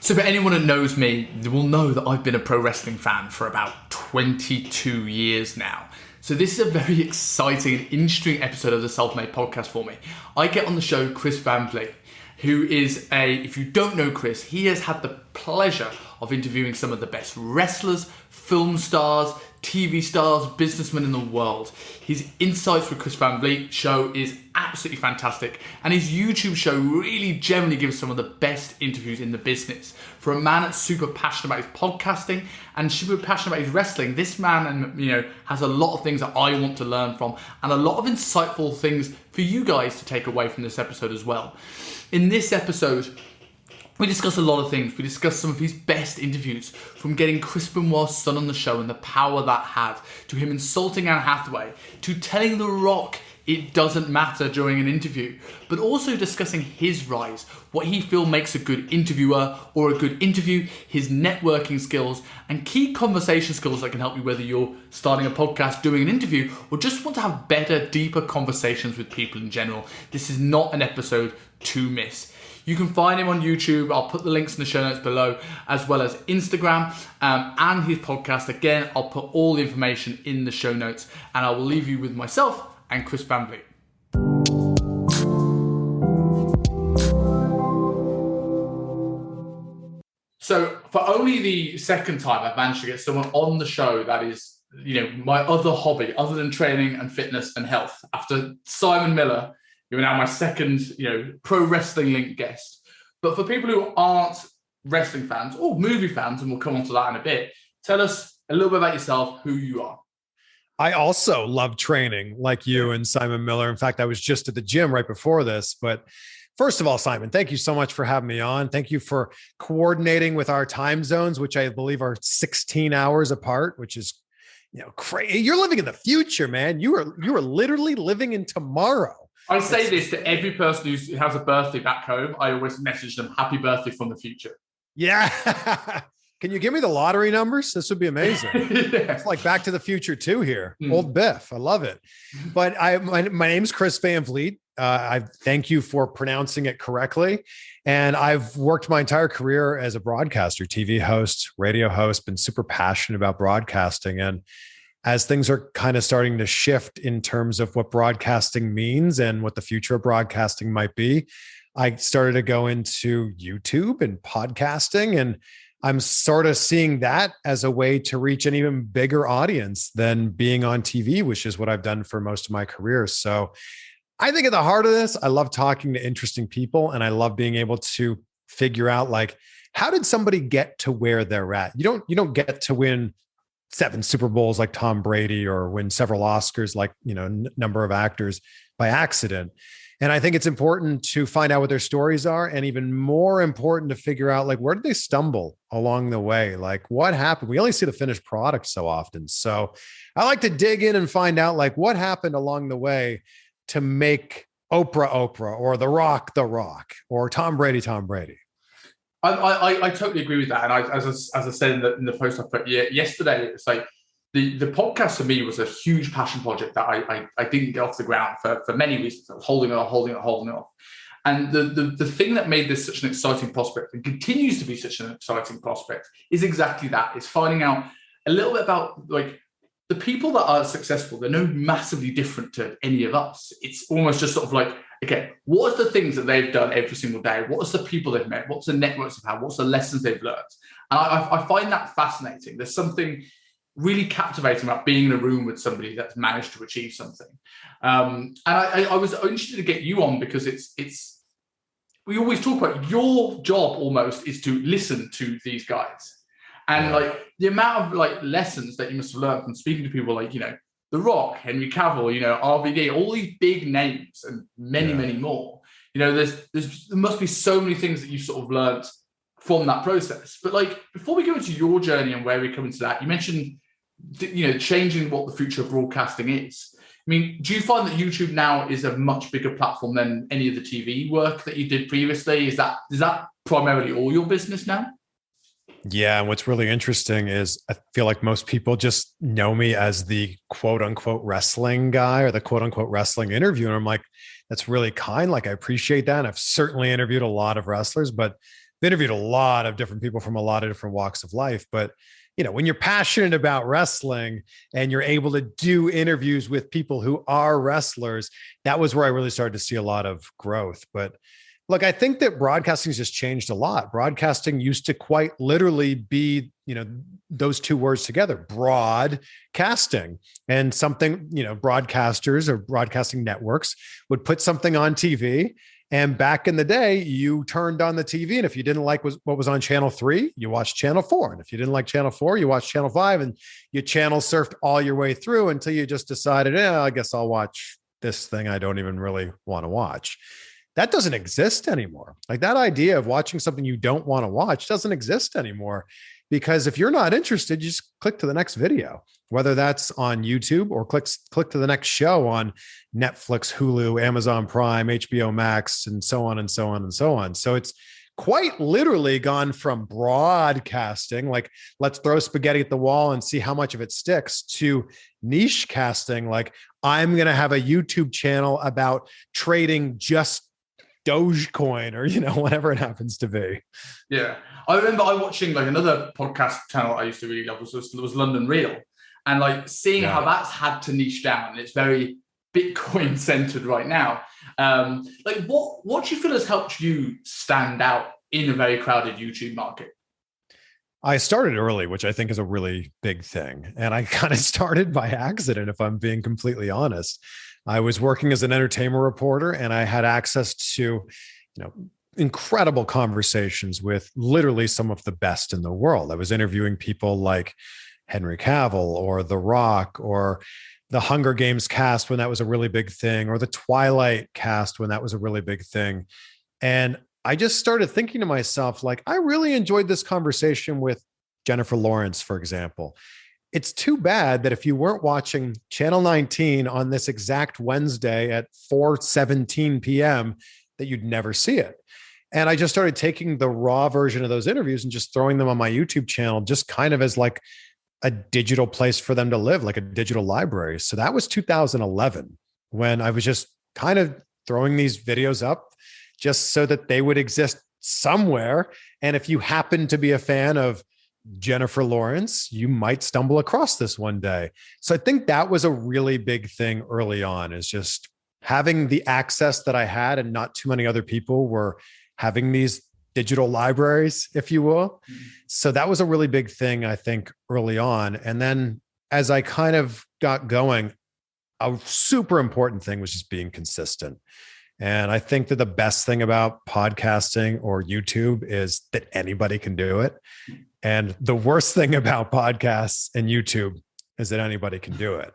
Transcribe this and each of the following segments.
So for anyone that knows me, they will know that I've been a pro wrestling fan for about 22 years now. So this is a very exciting and interesting episode of the Self-Made podcast for me. I get on the show Chris Van Vliet, who is if you don't know Chris, he has had the pleasure of interviewing some of the best wrestlers, film stars, TV stars, businessmen in the world. His Insights with Chris Van Vliet show is absolutely fantastic, and his YouTube show really generally gives some of the best interviews in the business. For a man that's super passionate about his podcasting and super passionate about his wrestling, this man has a lot of things that I want to learn from, and a lot of insightful things for you guys to take away from this episode as well. In this episode, we discuss a lot of things. We discuss some of his best interviews, from getting Chris Benoit's son on the show and the power that had, to him insulting Anne Hathaway, to telling The Rock it doesn't matter during an interview, but also discussing his rise, what he feels makes a good interviewer or a good interview, his networking skills, and key conversation skills that can help you whether you're starting a podcast, doing an interview, or just want to have better, deeper conversations with people in general. This is not an episode to miss. You can find him on YouTube. I'll put the links in the show notes below, as well as Instagram and his podcast. Again, I'll put all the information in the show notes, and I will leave you with myself and Chris Van Vliet. So for only the second time, I've managed to get someone on the show that is, my other hobby, other than training and fitness and health. After Simon Miller, you're now my second, pro wrestling link guest. But for people who aren't wrestling fans or movie fans, and we'll come on to that in a bit, tell us a little bit about yourself, who you are. I also love training like you and Simon Miller. In fact, I was just at the gym right before this. But first of all, Simon, thank you so much for having me on. Thank you for coordinating with our time zones, which I believe are 16 hours apart, which is crazy. You're living in the future, man. You are literally living in tomorrow. I say this to every person who has a birthday back home. I always message them, happy birthday from the future. Yeah. Can you give me the lottery numbers? This would be amazing. Yeah. It's like Back to the Future 2 here. Old Biff. I love it. But my name's Chris Van Vliet. I thank you for pronouncing it correctly. And I've worked my entire career as a broadcaster, TV host, radio host, been super passionate about broadcasting. And as things are kind of starting to shift in terms of what broadcasting means and what the future of broadcasting might be, I started to go into YouTube and podcasting, and I'm sort of seeing that as a way to reach an even bigger audience than being on TV, which is what I've done for most of my career. So I think at the heart of this, I love talking to interesting people, and I love being able to figure out, like, how did somebody get to where they're at? You don't get to win 7 Super Bowls like Tom Brady, or win several Oscars like, number of actors, by accident. And I think it's important to find out what their stories are, and even more important to figure out, like, where did they stumble along the way? Like, what happened? We only see the finished product so often. So I like to dig in and find out, like, what happened along the way to make Oprah, or The Rock, or Tom Brady. I totally agree with that. And as I said in the post I put yesterday, it's like the podcast for me was a huge passion project that I didn't get off the ground for many reasons. I was holding it off. And the thing that made this such an exciting prospect, and continues to be such an exciting prospect, is exactly that. It's finding out a little bit about, like, the people that are successful. They're no massively different to any of us. It's almost just sort of like, okay, what are the things that they've done every single day? What's the people they've met? What's the networks they've had? What's the lessons they've learned? And I find that fascinating. There's something really captivating about being in a room with somebody that's managed to achieve something. And I was interested to get you on, because it's we always talk about your job almost is to listen to these guys. And like the amount of like lessons that you must have learned from speaking to people like, The Rock, Henry Cavill, RVD, all these big names, and many more. There must be so many things that you've sort of learned from that process. But like, before we go into your journey and where we're coming to that, you mentioned, changing what the future of broadcasting is. I mean, do you find that YouTube now is a much bigger platform than any of the TV work that you did previously? Is that primarily all your business now? Yeah. And what's really interesting is I feel like most people just know me as the quote unquote wrestling guy, or the quote unquote wrestling interviewer. And I'm like, that's really kind. Like, I appreciate that. And I've certainly interviewed a lot of wrestlers, but interviewed a lot of different people from a lot of different walks of life, but when you're passionate about wrestling and you're able to do interviews with people who are wrestlers, that was where I really started to see a lot of growth. But look, I think that broadcasting has just changed a lot. Broadcasting used to quite literally be, those two words together, broadcasting, and something, broadcasters or broadcasting networks would put something on TV. And back in the day, you turned on the TV, and if you didn't like what was on channel 3, you watched channel 4. And if you didn't like channel 4, you watched channel 5, and you channel surfed all your way through until you just decided, I guess I'll watch this thing I don't even really want to watch. That doesn't exist anymore. Like, that idea of watching something you don't want to watch doesn't exist anymore, because if you're not interested, you just click to the next video, whether that's on YouTube or click to the next show on Netflix, Hulu, Amazon Prime, HBO Max, and so on and so on and so on. So it's quite literally gone from broadcasting, like let's throw spaghetti at the wall and see how much of it sticks, to niche casting, like I'm going to have a YouTube channel about trading just Dogecoin or, whatever it happens to be. Yeah. I remember watching like another podcast channel I used to really love was London Real. And like seeing how that's had to niche down, and it's very Bitcoin centered right now. Like what do you feel has helped you stand out in a very crowded YouTube market? I started early, which I think is a really big thing. And I kind of started by accident, if I'm being completely honest. I was working as an entertainment reporter, and I had access to, incredible conversations with literally some of the best in the world. I was interviewing people like Henry Cavill or The Rock or the Hunger Games cast when that was a really big thing, or the Twilight cast when that was a really big thing. And I just started thinking to myself, like, I really enjoyed this conversation with Jennifer Lawrence, for example. It's too bad that if you weren't watching Channel 19 on this exact Wednesday at 4:17 p.m., that you'd never see it. And I just started taking the raw version of those interviews and just throwing them on my YouTube channel, just kind of as like a digital place for them to live, like a digital library. So that was 2011, when I was just kind of throwing these videos up just so that they would exist somewhere. And if you happen to be a fan of Jennifer Lawrence, you might stumble across this one day. So I think that was a really big thing early on, is just having the access that I had, and not too many other people were having these digital libraries, if you will. So that was a really big thing, I think, early on. And then as I kind of got going, a super important thing was just being consistent. And I think that the best thing about podcasting or YouTube is that anybody can do it. And the worst thing about podcasts and YouTube is that anybody can do it.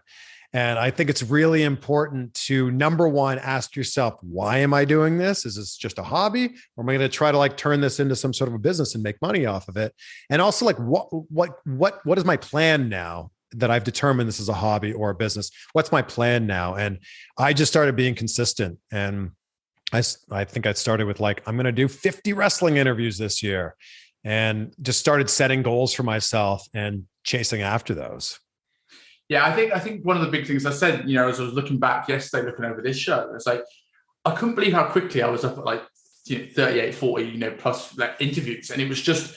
And I think it's really important to, number one, ask yourself, why am I doing this? Is this just a hobby? Or am I going to try to like turn this into some sort of a business and make money off of it? And also, like, what is my plan now that I've determined this is a hobby or a business? What's my plan now? And I just started being consistent. And I think I started with like, I'm going to do 50 wrestling interviews this year, and just started setting goals for myself and chasing after those. Yeah, I think one of the big things I said, as I was looking back yesterday, looking over this show, it's like, I couldn't believe how quickly I was up at like 38, 40, plus like interviews. And it was just,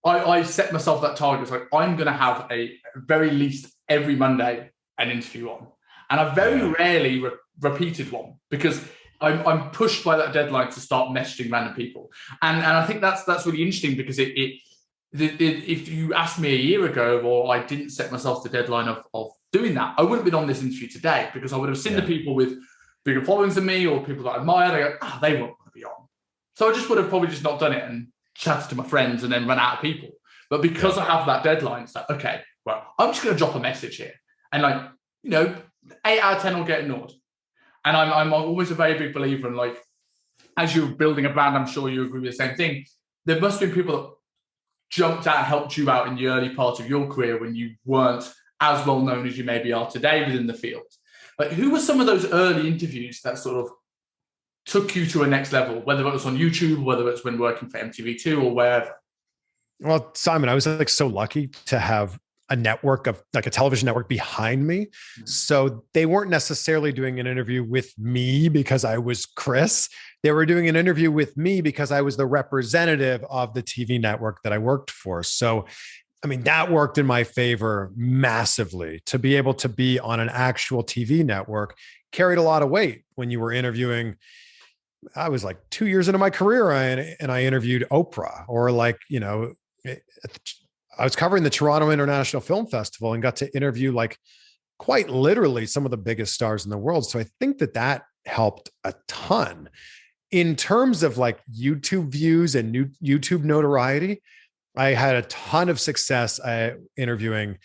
I set myself that target. It's like, I'm going to have a very least every Monday an interview on. And I very rarely repeated one, because I'm pushed by that deadline to start messaging random people. And I think that's really interesting, because if you asked me a year ago, or I didn't set myself the deadline of doing that, I wouldn't have been on this interview today, because I would have seen the people with bigger followings than me, or people that I admired. I go, they won't want to be on. So I just would have probably just not done it and chatted to my friends and then run out of people. But because I have that deadline, it's like, okay, well, I'm just going to drop a message here. And 8 out of 10 will get ignored. And I'm always a very big believer in, like, as you're building a brand, I'm sure you agree with the same thing. There must be people that jumped out and helped you out in the early part of your career when you weren't as well known as you maybe are today within the field. Like, who were some of those early interviews that sort of took you to a next level, whether it was on YouTube, whether it's when working for MTV2 or wherever? Well, Simon, I was like so lucky to have a network of like a television network behind me. So they weren't necessarily doing an interview with me because I was Chris. They were doing an interview with me because I was the representative of the TV network that I worked for. So, I mean, that worked in my favor massively. To be able to be on an actual TV network carried a lot of weight when you were interviewing. I was like 2 years into my career and I interviewed Oprah, or like, I was covering the Toronto International Film Festival and got to interview like quite literally some of the biggest stars in the world. So I think that helped a ton in terms of like YouTube views and new YouTube notoriety. I had a ton of success interviewing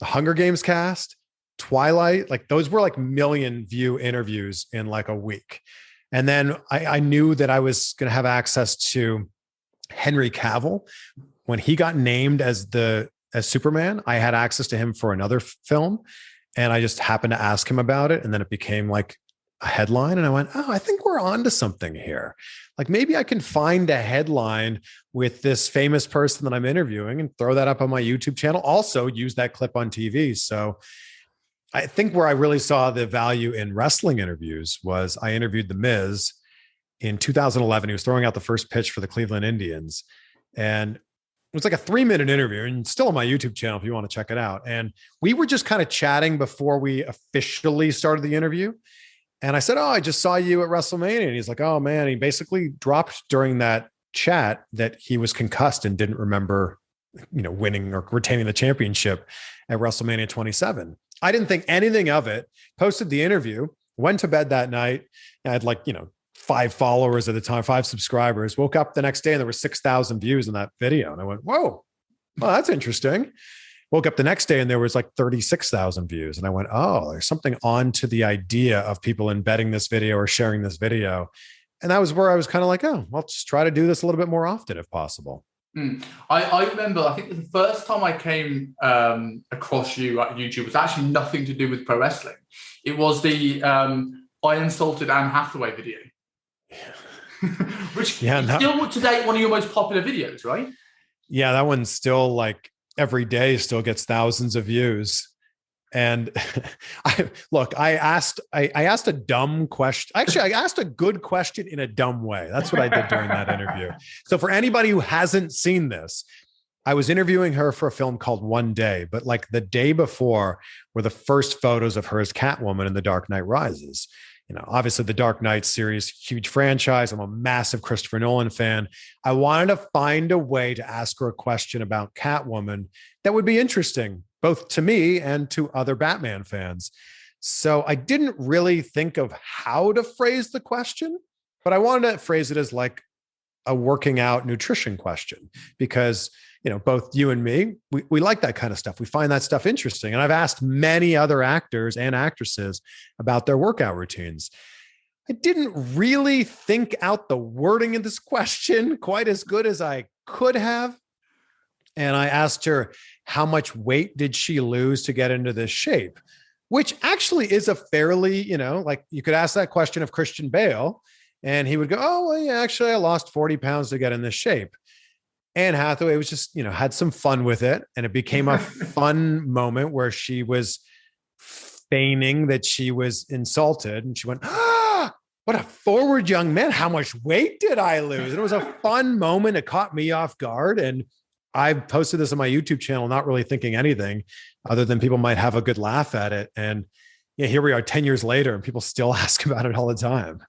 the Hunger Games cast, Twilight, like those were like million view interviews in like a week. And then I knew that I was going to have access to Henry Cavill. When he got named as Superman, I had access to him for another film, and I just happened to ask him about it. And then it became like a headline. And I went, oh, I think we're onto something here. Like maybe I can find a headline with this famous person that I'm interviewing and throw that up on my YouTube channel. Also use that clip on TV. So I think where I really saw the value in wrestling interviews was I interviewed The Miz in 2011. He was throwing out the first pitch for the Cleveland Indians. And it was like a 3-minute interview, and still on my YouTube channel if you want to check it out. And we were just kind of chatting before we officially started the interview. And I said, oh, I just saw you at WrestleMania. And he's like, oh man, he basically dropped during that chat that he was concussed and didn't remember, winning or retaining the championship at WrestleMania 27. I didn't think anything of it, posted the interview, went to bed that night. I had 5 followers at the time, 5 subscribers, woke up the next day and there were 6,000 views in that video. And I went, whoa, well, that's interesting. Woke up the next day and there was like 36,000 views. And I went, oh, there's something on to the idea of people embedding this video or sharing this video. And that was where I was kind of like, oh, I'll just try to do this a little bit more often if possible. I remember, I think the first time I came across you at YouTube was actually nothing to do with pro wrestling. It was the I Insulted Anne Hathaway video. Which is still today one of your most popular videos, right? Yeah, that one's still like every day still gets thousands of views. And I asked a dumb question. Actually, I asked a good question in a dumb way. That's what I did during that interview. So for anybody who hasn't seen this, I was interviewing her for a film called One Day, but like the day before were the first photos of her as Catwoman in The Dark Knight Rises. Obviously the Dark Knight series, huge franchise. I'm a massive Christopher Nolan fan. I wanted to find a way to ask her a question about Catwoman that would be interesting, both to me and to other Batman fans. So I didn't really think of how to phrase the question, but I wanted to phrase it as like a working out nutrition question, because both you and me, we like that kind of stuff. We find that stuff interesting. And I've asked many other actors and actresses about their workout routines. I didn't really think out the wording of this question quite as good as I could have. And I asked her, how much weight did she lose to get into this shape? Which actually is a fairly, like you could ask that question of Christian Bale and he would go, oh, well, yeah, actually I lost 40 pounds to get in this shape. Anne Hathaway was just, had some fun with it. And it became a fun moment where she was feigning that she was insulted. And she went, ah, what a forward young man. How much weight did I lose? And it was a fun moment. It caught me off guard. And I posted this on my YouTube channel, not really thinking anything other than people might have a good laugh at it. And here we are 10 years later and people still ask about it all the time.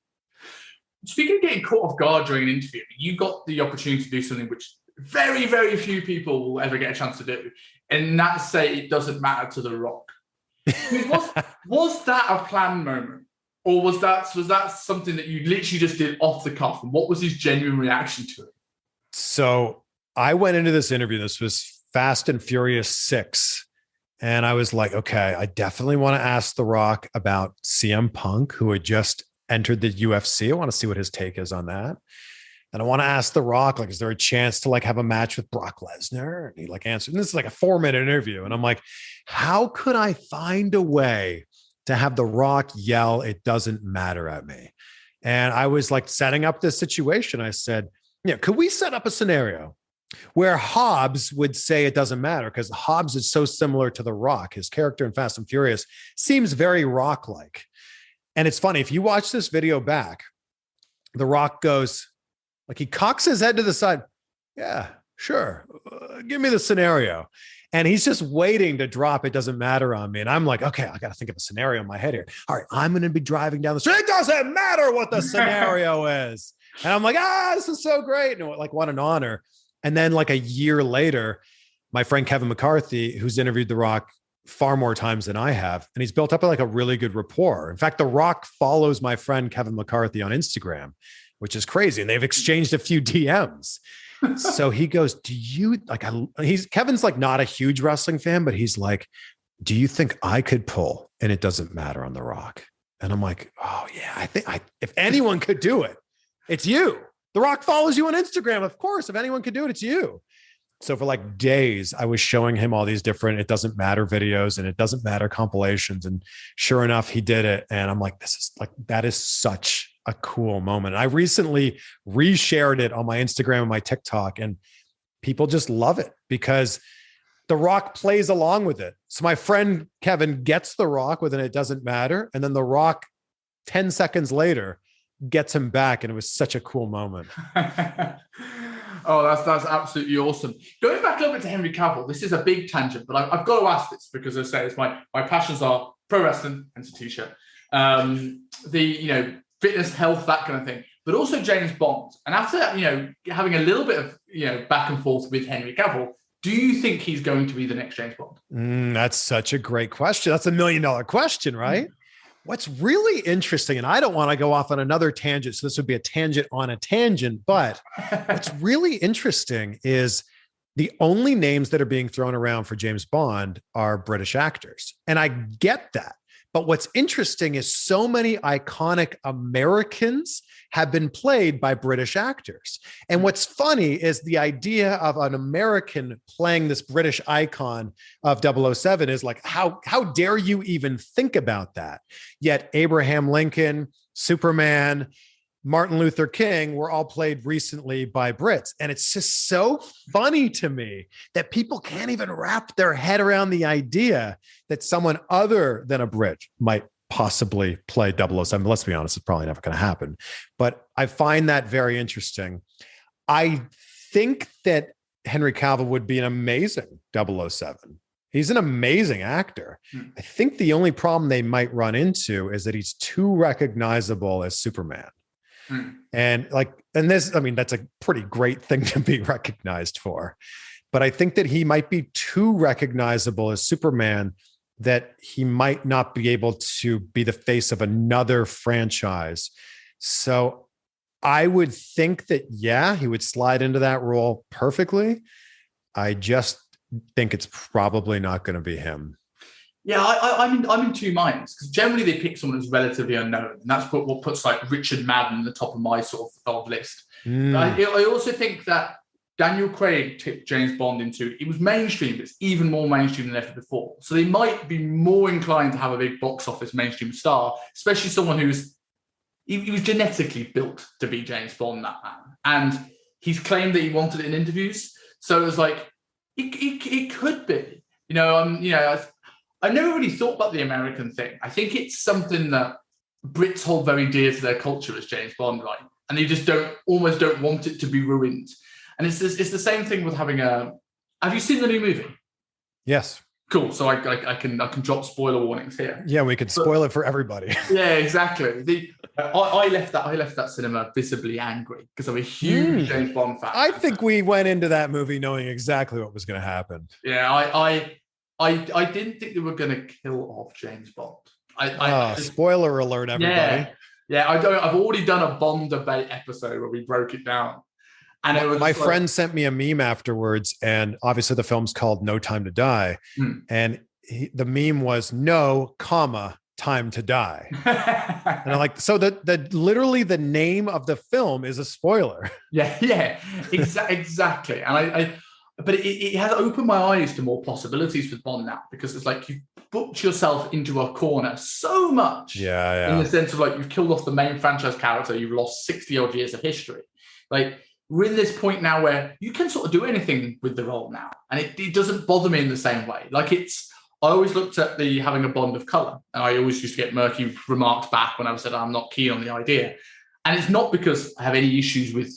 Speaking of getting caught off guard during an interview, you got the opportunity to do something which very, very few people will ever get a chance to do. And that's say it doesn't matter to The Rock. Was that a planned moment? Or was that something that you literally just did off the cuff? And what was his genuine reaction to it? So I went into this interview. This was Fast and Furious 6. And I was like, okay, I definitely want to ask The Rock about CM Punk, who had just entered the UFC. I want to see what his take is on that. And I want to ask The Rock, like, is there a chance to like have a match with Brock Lesnar? And he like answered, and this is like a 4-minute interview. And I'm like, how could I find a way to have The Rock yell, it doesn't matter at me? And I was like setting up this situation. I said, could we set up a scenario Where Hobbs would say it doesn't matter because Hobbs is so similar to The Rock. His character in Fast and Furious seems very Rock-like. And it's funny, if you watch this video back, The Rock goes, like he cocks his head to the side. Yeah, sure. Give me the scenario. And he's just waiting to drop "it doesn't matter" on me. And I'm like, okay, I got to think of a scenario in my head here. All right, I'm going to be driving down the street. It doesn't matter what the scenario is. And I'm like, this is so great. And like, what an honor. And then like a year later, my friend Kevin McCarthy, who's interviewed The Rock far more times than I have, and he's built up like a really good rapport. In fact, The Rock follows my friend Kevin McCarthy on Instagram, which is crazy. And they've exchanged a few DMs. So he goes, do you like, Kevin's like not a huge wrestling fan, but he's like, do you think I could pull "and it doesn't matter" on The Rock? And I'm like, oh yeah, I think if anyone could do it, it's you. The Rock follows you on Instagram. Of course, if anyone could do it, it's you. So for like days, I was showing him all these different "it doesn't matter" videos and "it doesn't matter" compilations. And sure enough, he did it. And I'm like, that is such a cool moment. I recently reshared it on my Instagram and my TikTok, and people just love it because The Rock plays along with it. So my friend Kevin gets The Rock with an "it doesn't matter." And then The Rock 10 seconds later gets him back. And it was such a cool moment. Oh, that's absolutely awesome. Going back a little bit to Henry Cavill, this is a big tangent, but I've got to ask this because as I say, it's my passions are pro wrestling, hence a t-shirt, fitness, health, that kind of thing, but also James Bond. And after that, having a little bit of, back and forth with Henry Cavill, do you think he's going to be the next James Bond? That's such a great question. That's $1 million question, right? What's really interesting, and I don't want to go off on another tangent, so this would be a tangent on a tangent, but what's really interesting is the only names that are being thrown around for James Bond are British actors. And I get that. But what's interesting is so many iconic Americans have been played by British actors. And what's funny is the idea of an American playing this British icon of 007 is like, how dare you even think about that? Yet Abraham Lincoln, Superman, Martin Luther King were all played recently by Brits. And it's just so funny to me that people can't even wrap their head around the idea that someone other than a Brit might possibly play 007. Let's be honest, it's probably never going to happen. But I find that very interesting. I think that Henry Cavill would be an amazing 007. He's an amazing actor. I think the only problem they might run into is that he's too recognizable as Superman. And that's a pretty great thing to be recognized for. But I think that he might be too recognizable as Superman that he might not be able to be the face of another franchise. So I would think that, yeah, he would slide into that role perfectly. I just think it's probably not going to be him. Yeah, I'm in two minds because generally they pick someone who's relatively unknown, and that's what puts like Richard Madden at the top of my sort of list. I also think that Daniel Craig tipped James Bond into it was mainstream, but it's even more mainstream than ever before. So they might be more inclined to have a big box office mainstream star, especially someone he was genetically built to be James Bond, that man, and he's claimed that he wanted it in interviews. So it was like it could be, I've never really thought about the American thing. I think it's something that Brits hold very dear to their culture as James Bond, right? And they just almost don't want it to be ruined. And it's the same thing with having have you seen the new movie? Yes. Cool. So I can drop spoiler warnings here. Yeah, we could spoil it for everybody. Yeah, exactly. I left that cinema visibly angry because I'm a huge James Bond fan. I think we went into that movie knowing exactly what was going to happen. Yeah, I didn't think they were going to kill off James Bond. Spoiler alert, everybody. Yeah. I've already done a Bond debate episode where we broke it down. And it was my friend sent me a meme afterwards, and obviously the film's called No Time to Die. And the meme was no, time to die. And I'm like, so literally the name of the film is a spoiler. Yeah, exactly. And but it has opened my eyes to more possibilities with Bond now, because it's like you've booked yourself into a corner so much. Yeah. In the sense of like you've killed off the main franchise character, you've lost 60 odd years of history. Like we're in this point now where you can sort of do anything with the role now. And it doesn't bother me in the same way. Like I always looked at the having a Bond of colour. And I always used to get murky remarks back when I said I'm not keen on the idea. And it's not because I have any issues with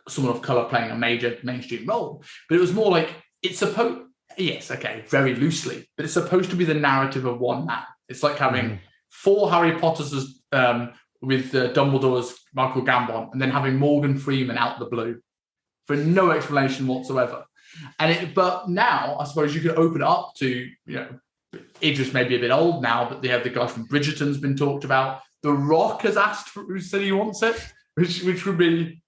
someone of colour playing a major mainstream role, but it was more like it's supposed, yes, okay, very loosely, but it's supposed to be the narrative of one man. It's like having 4 Harry Potters with Dumbledore's Michael Gambon, and then having Morgan Freeman out the blue for no explanation whatsoever. But now I suppose you could open it up to, Idris may be a bit old now, but they have the guy from Bridgerton's been talked about. The Rock has asked who said he wants it, which would be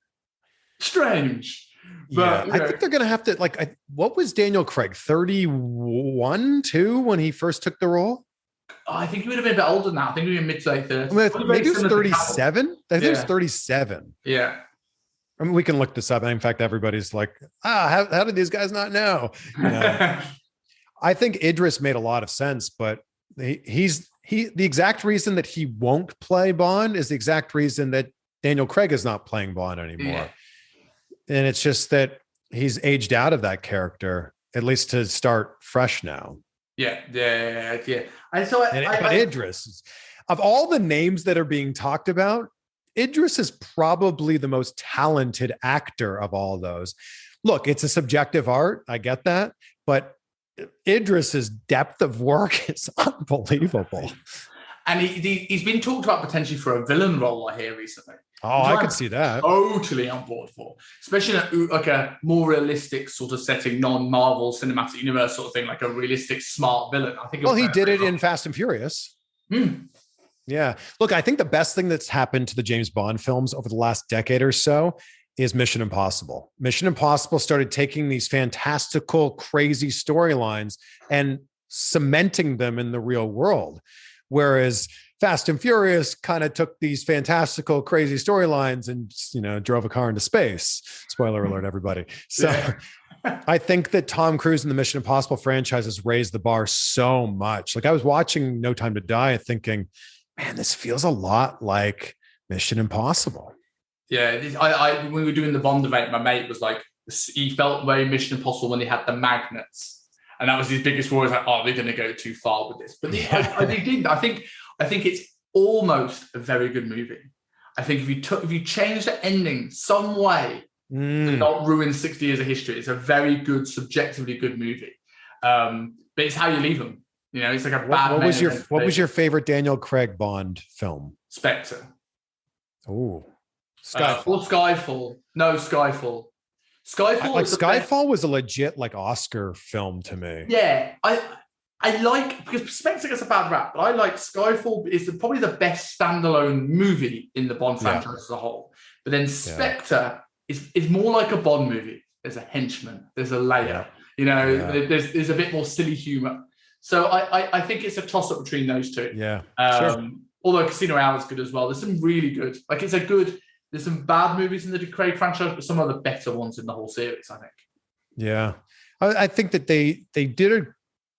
strange. But, I think they're going to have to, what was Daniel Craig, 31, 2 when he first took the role? I think he would have been a bit older now. I think he would be mid to late 30s. Maybe it was 37. I think it was 37. Yeah. I mean, we can look this up. In fact, everybody's like, how did these guys not know? I think Idris made a lot of sense, but the exact reason that he won't play Bond is the exact reason that Daniel Craig is not playing Bond anymore. Yeah. And it's just that he's aged out of that character, at least to start fresh now. Yeah. But Idris, of all the names that are being talked about, Idris is probably the most talented actor of all those. Look, it's a subjective art. I get that. But Idris's depth of work is unbelievable. And he's been talked about potentially for a villain role, I hear, recently. Oh, I could see that. Totally on board for, especially in a more realistic sort of setting, non-Marvel cinematic universe sort of thing, like a realistic, smart villain. I think. Well, he did it in Fast and Furious. Yeah. Look, I think the best thing that's happened to the James Bond films over the last decade or so is Mission Impossible. Mission Impossible started taking these fantastical, crazy storylines and cementing them in the real world. Whereas Fast and Furious kind of took these fantastical, crazy storylines and, drove a car into space. Spoiler alert, everybody. So I think that Tom Cruise and the Mission Impossible franchise has raised the bar so much. Like I was watching No Time to Die thinking, man, this feels a lot like Mission Impossible. Yeah. When we were doing the Bond debate, my mate was like, he felt very Mission Impossible when they had the magnets. And that was his biggest worry. Like, they're going to go too far with this. But they didn't. I think it's almost a very good movie. I think if you change the ending some way to not ruin 60 years of history, it's a very good, subjectively good movie. But it's how you leave them. It's like a bad. What was your favorite Daniel Craig Bond film? Spectre. Oh, Skyfall. Or Skyfall. No, Skyfall. Skyfall was a legit Oscar film to me. Yeah, I like, because Spectre gets a bad rap, but I like Skyfall is probably the best standalone movie in the Bond franchise as a whole. But then Spectre is more like a Bond movie. There's a henchman, there's a layer, there's a bit more silly humor. So I think it's a toss up between those two. Yeah, sure. Although Casino Royale is good as well. There's some really good, there's some bad movies in the Craig franchise, but some of the better ones in the whole series, I think. Yeah. I think that they did a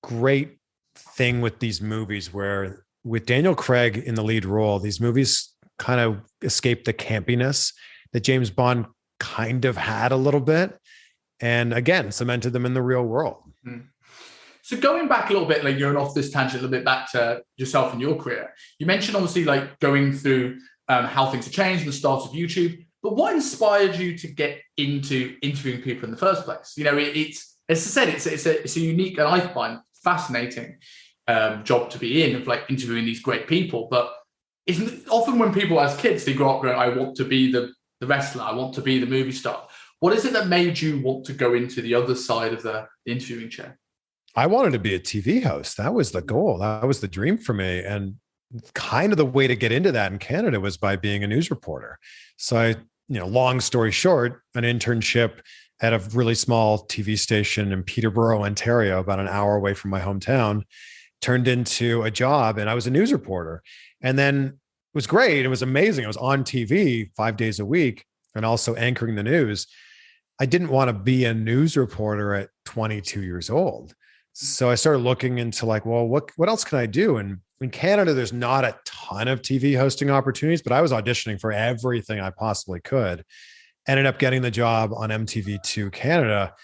great thing with these movies where with Daniel Craig in the lead role, these movies kind of escaped the campiness that James Bond kind of had a little bit. And again, cemented them in the real world. So going back a little bit, going off this tangent a little bit back to yourself and your career, you mentioned obviously going through how things have changed and the start of YouTube. But what inspired you to get into interviewing people in the first place? It's, as I said, it's a unique and I find fascinating job to be in, of interviewing these great people. But isn't often when people as kids, they grow up going, I want to be the wrestler, I want to be the movie star. What is it that made you want to go into the other side of the interviewing chair? I wanted to be a TV host. That was the goal. That was the dream for me. And kind of the way to get into that in Canada was by being a news reporter. So I, long story short, an internship at a really small TV station in Peterborough, Ontario, about an hour away from my hometown, turned into a job. And I was a news reporter. And then it was great. It was amazing. I was on TV 5 days a week and also anchoring the news. I didn't want to be a news reporter at 22 years old. So I started looking into what else can I do? And in Canada, there's not a ton of TV hosting opportunities, but I was auditioning for everything I possibly could. ended up getting the job on MTV2 Canada,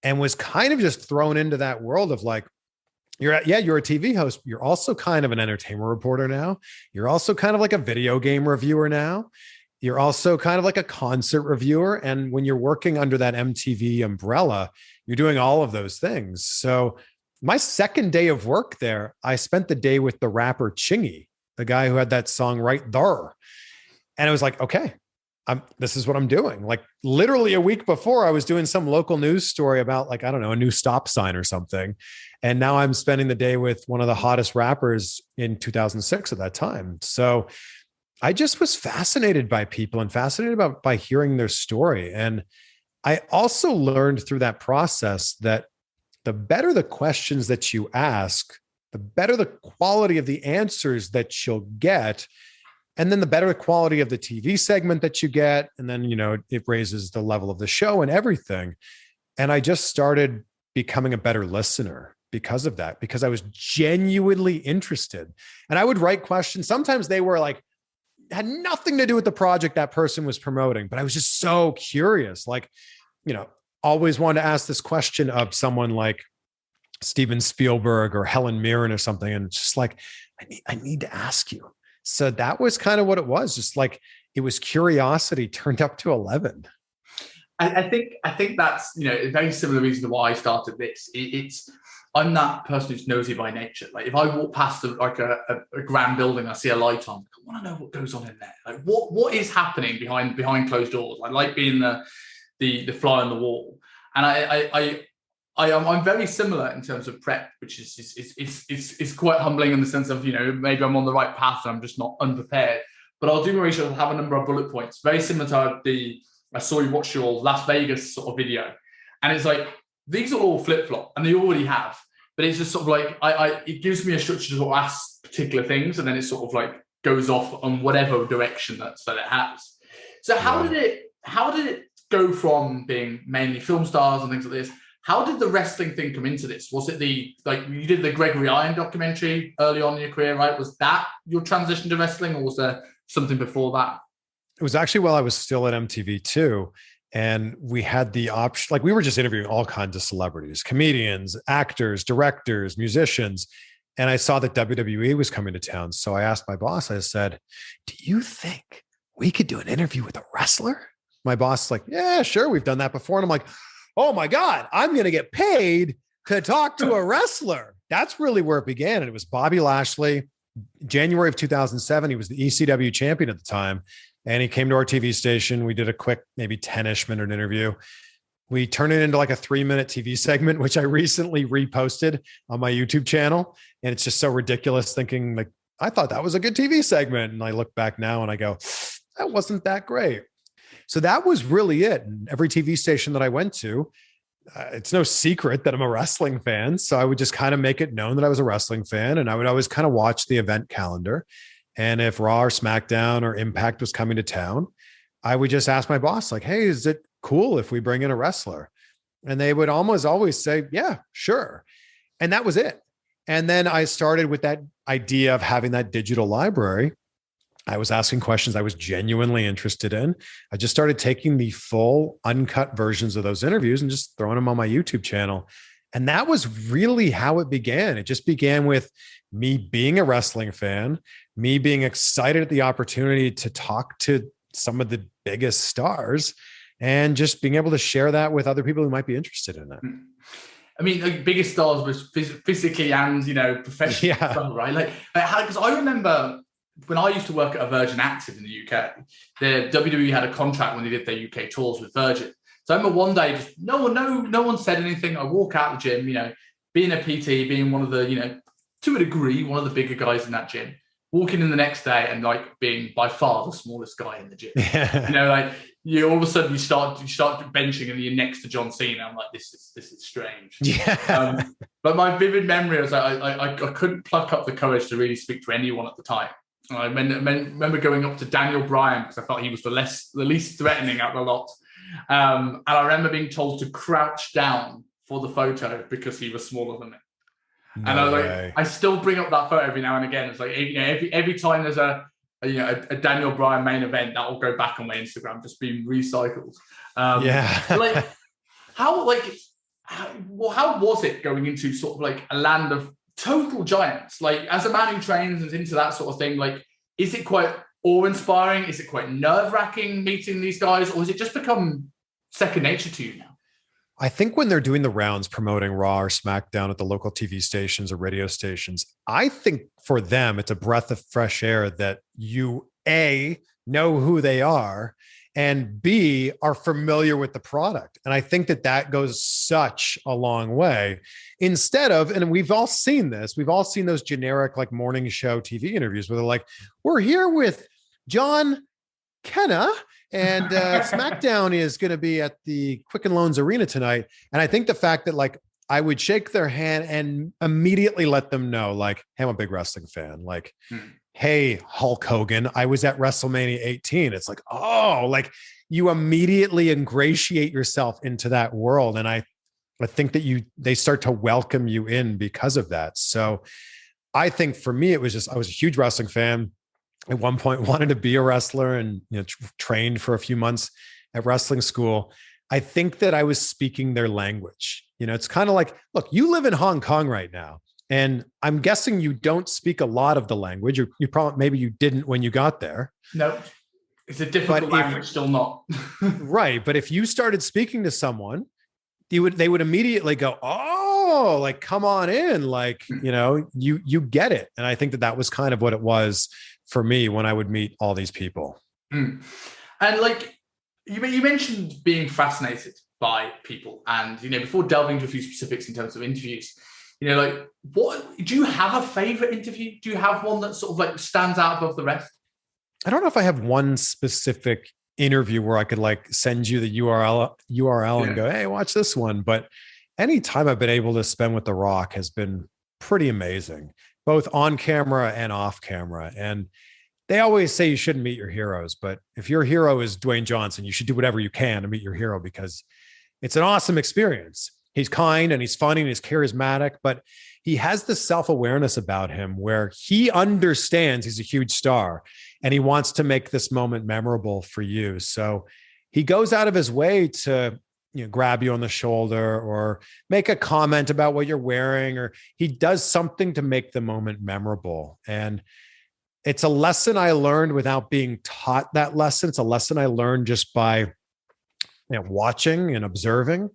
and was kind of just thrown into that world of like, you're a TV host. You're also kind of an entertainment reporter now. You're also kind of like a video game reviewer now. You're also kind of like a concert reviewer. And when you're working under that MTV umbrella, you're doing all of those things. So my second day of work there, I spent the day with the rapper Chingy, the guy who had that song Right There. And it was like, okay, this is what I'm doing. Like literally a week before, I was doing some local news story about like, I don't know, a new stop sign or something. And now I'm spending the day with one of the hottest rappers in 2006 at that time. So I just was fascinated by people and fascinated by hearing their story. And I also learned through that process that the better the questions that you ask, the better the quality of the answers that you'll get. And then the better the quality of the TV segment that you get. And then, it raises the level of the show and everything. And I just started becoming a better listener because of that, because I was genuinely interested. And I would write questions. Sometimes they were like, had nothing to do with the project that person was promoting, but I was just so curious. Like, always wanted to ask this question of someone like Steven Spielberg or Helen Mirren or something. And it's just like, I need to ask you. So that was kind of what it was. Just like, it was curiosity turned up to 11. I think that's, a very similar reason to why I started this. I'm that person who's nosy by nature. Like if I walk past a grand building, I see a light on, I want to know what goes on in there. Like what is happening behind closed doors? I like being the fly on the wall. And I'm very similar in terms of prep, which is quite humbling in the sense of, maybe I'm on the right path and I'm just not unprepared. But I'll do my research and have a number of bullet points. Very similar to I saw you watch your Las Vegas sort of video. And it's like, these are all flip-flop and they already have. But it's just sort of like, it gives me a structure to sort of ask particular things, and then it sort of like goes off on whatever direction that it has. So how did it go from being mainly film stars and things like this? How did the wrestling thing come into this? Was it you did the Gregory Iron documentary early on in your career, right? Was that your transition to wrestling, or was there something before that? It was actually while I was still at MTV2. And we had the option, like we were just interviewing all kinds of celebrities, comedians, actors, directors, musicians. And I saw that WWE was coming to town. So I asked my boss, I said, do you think we could do an interview with a wrestler? My boss is like, yeah, sure. We've done that before. And I'm like, oh my God, I'm going to get paid to talk to a wrestler. That's really where it began. And it was Bobby Lashley, January of 2007. He was the ECW champion at the time. And he came to our TV station. We did a quick, maybe 10-ish minute interview. We turned it into like a 3-minute TV segment, which I recently reposted on my YouTube channel. And it's just so ridiculous thinking like, I thought that was a good TV segment. And I look back now and I go, that wasn't that great. So that was really it. And every TV station that I went to, it's no secret that I'm a wrestling fan. So I would just kind of make it known that I was a wrestling fan. And I would always kind of watch the event calendar. And if Raw or SmackDown or Impact was coming to town, I would just ask my boss, like, hey, is it cool if we bring in a wrestler? And they would almost always say, yeah, sure. And that was it. And then I started with that idea of having that digital library. I was asking questions I was genuinely interested in. I just started taking the full uncut versions of those interviews and just throwing them on my YouTube channel. And that was really how it began. It just began with me being a wrestling fan, me being excited at the opportunity to talk to some of the biggest stars, and just being able to share that with other people who might be interested in it. I mean, the biggest stars was physically and, professionally, as well, right? Because I remember when I used to work at a Virgin Active in the UK, the WWE had a contract when they did their UK tours with Virgin. So I remember one day, just no one said anything. I walk out the gym, being a PT, being one of the, to a degree, one of the bigger guys in that gym, walking in the next day and being by far the smallest guy in the gym. Yeah. All of a sudden you start benching and you're next to John Cena. I'm like, this is strange. Yeah. But my vivid memory was I couldn't pluck up the courage to really speak to anyone at the time. I remember going up to Daniel Bryan because I felt he was the least threatening out of the lot. And I remember being told to crouch down for the photo because he was smaller than me. No and I was way. I still bring up that photo every now and again. It's like, every time there's a a Daniel Bryan main event that will go back on my Instagram, just being recycled. Yeah. How was it going into sort of like a land of total giants? Like, as a man who trains and is into that sort of thing, like, is it quite awe-inspiring? Is it quite nerve-wracking meeting these guys, or has it just become second nature to you now? I think when they're doing the rounds promoting Raw or SmackDown at the local TV stations or radio stations, I think for them, it's a breath of fresh air that you, A, know who they are, and B, are familiar with the product. And I think that goes such a long way instead of, and we've all seen this, we've all seen those generic like morning show TV interviews where they're like, we're here with John Kenna, and SmackDown is going to be at the Quicken Loans Arena tonight. And I think the fact that like I would shake their hand and immediately let them know, like, hey, I'm a big wrestling fan. Like, hey, Hulk Hogan, I was at WrestleMania 18. It's like, oh, like you immediately ingratiate yourself into that world. And I think that they start to welcome you in because of that. So I think for me, it was just, I was a huge wrestling fan. At one point wanted to be a wrestler and trained for a few months at wrestling school. I think that I was speaking their language. It's kind of like, look, you live in Hong Kong right now, and I'm guessing you don't speak a lot of the language, or maybe you didn't when you got there. No, it's a difficult language, still not. Right. But if you started speaking to someone, they would immediately go, oh, like, come on in. Like, you get it. And I think that was kind of what it was for me when I would meet all these people. And like you mentioned being fascinated by people, and before delving into a few specifics in terms of interviews, like, what do you have a favorite interview? Do you have one that sort of like stands out above the rest? I don't know if I have one specific interview where I could like send you the URL and go, hey, watch this one. But any time I've been able to spend with The Rock has been pretty amazing, both on camera and off camera. And they always say you shouldn't meet your heroes, but if your hero is Dwayne Johnson, you should do whatever you can to meet your hero, because it's an awesome experience. He's kind and he's funny and he's charismatic, but he has this self-awareness about him where he understands he's a huge star and he wants to make this moment memorable for you. So he goes out of his way to grab you on the shoulder or make a comment about what you're wearing, or he does something to make the moment memorable. And it's a lesson I learned without being taught that lesson. It's a lesson I learned just by watching and observing.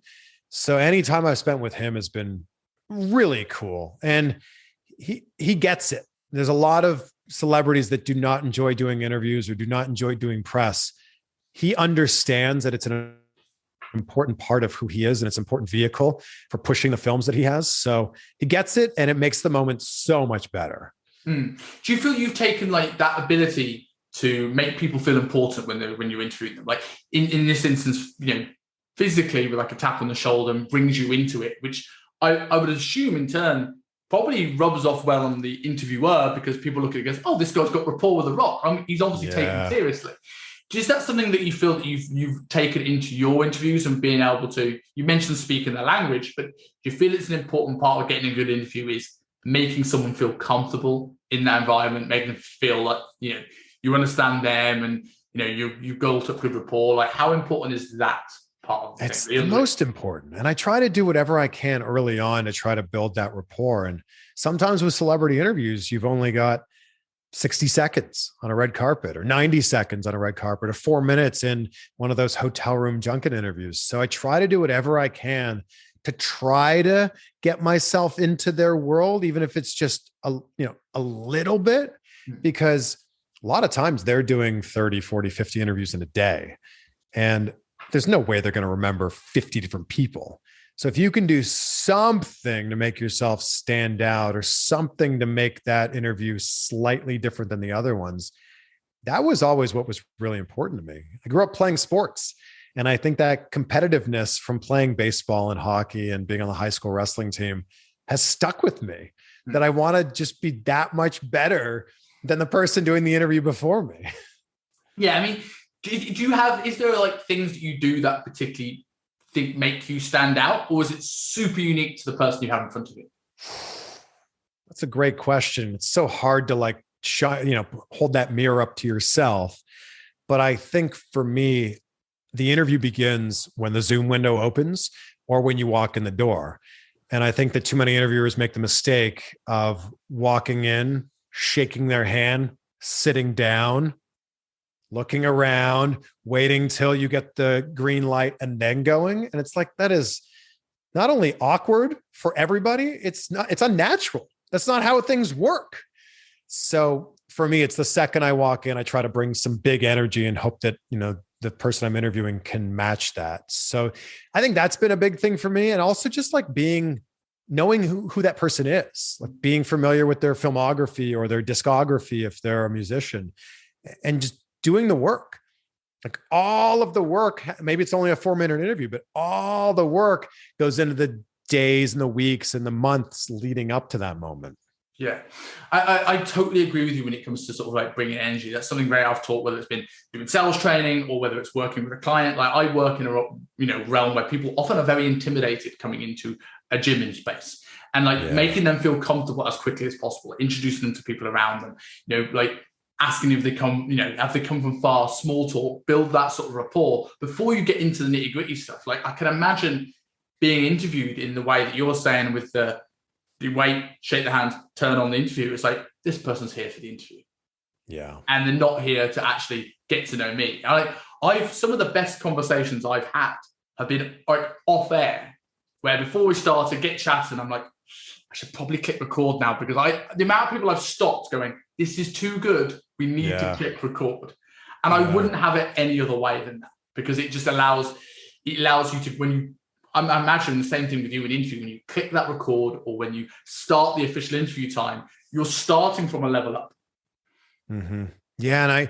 So any time I've spent with him has been really cool. And he gets it. There's a lot of celebrities that do not enjoy doing interviews or do not enjoy doing press. He understands that it's an important part of who he is, and it's an important vehicle for pushing the films that he has. So he gets it, and it makes the moment so much better. Do you feel you've taken like that ability to make people feel important when you interview them? Like in this instance, physically with like a tap on the shoulder and brings you into it, which I would assume in turn probably rubs off well on the interviewer, because people look at it and go, oh, this guy's got rapport with The Rock. He's obviously taken seriously. Is that something that you feel that you've taken into your interviews and being able to, you mentioned speaking the language, but do you feel it's an important part of getting a good interview is making someone feel comfortable in that environment, making them feel like, you understand them and, you've built up good rapport? Like, how important is that part of the It's thing? the most important. And I try to do whatever I can early on to try to build that rapport. And sometimes with celebrity interviews, you've only got 60 seconds on a red carpet, or 90 seconds on a red carpet, or 4 minutes in one of those hotel room junket interviews. So I try to do whatever I can to try to get myself into their world, even if it's just a little bit, because a lot of times they're doing 30, 40, 50 interviews in a day. And there's no way they're going to remember 50 different people. So if you can do something to make yourself stand out, or something to make that interview slightly different than the other ones, that was always what was really important to me. I grew up playing sports, and I think that competitiveness from playing baseball and hockey and being on the high school wrestling team has stuck with me, that I want to just be that much better than the person doing the interview before me. Yeah. I mean, is there like things that you do that particularly think make you stand out, or is it super unique to the person you have in front of you? That's a great question. It's so hard to like hold that mirror up to yourself. But I think for me, the interview begins when the Zoom window opens or when you walk in the door. And I think that too many interviewers make the mistake of walking in, shaking their hand, sitting down, looking around, waiting till you get the green light and then going. And it's like, that is not only awkward for everybody, it's unnatural. That's not how things work. So for me, it's the second I walk in, I try to bring some big energy and hope that, the person I'm interviewing can match that. So I think that's been a big thing for me. And also just like knowing who that person is, like being familiar with their filmography or their discography, if they're a musician, and just doing the work. Like all of the work, maybe it's only a 4-minute interview, but all the work goes into the days and the weeks and the months leading up to that moment. Yeah, I totally agree with you when it comes to sort of like bringing energy. That's something very I've taught, whether it's been doing sales training or whether it's working with a client. Like I work in a realm where people often are very intimidated coming into a gym in space, and making them feel comfortable as quickly as possible, introducing them to people around them, like asking if they come, have they come from far, small talk, build that sort of rapport before you get into the nitty gritty stuff. Like I can imagine being interviewed in the way that you're saying with the wait, shake the hand, turn on the interview. It's like, this person's here for the interview. Yeah. And they're not here to actually get to know me. Some of the best conversations I've had have been like off air, where before we started, get chatting, I'm like, I should probably click record now, because the amount of people I've stopped going, this is too good, we need to click record. And I wouldn't have it any other way than that, because it just allows you to, I imagine the same thing with you in interview, when you click that record or when you start the official interview time, you're starting from a level up. Mm-hmm. Yeah. And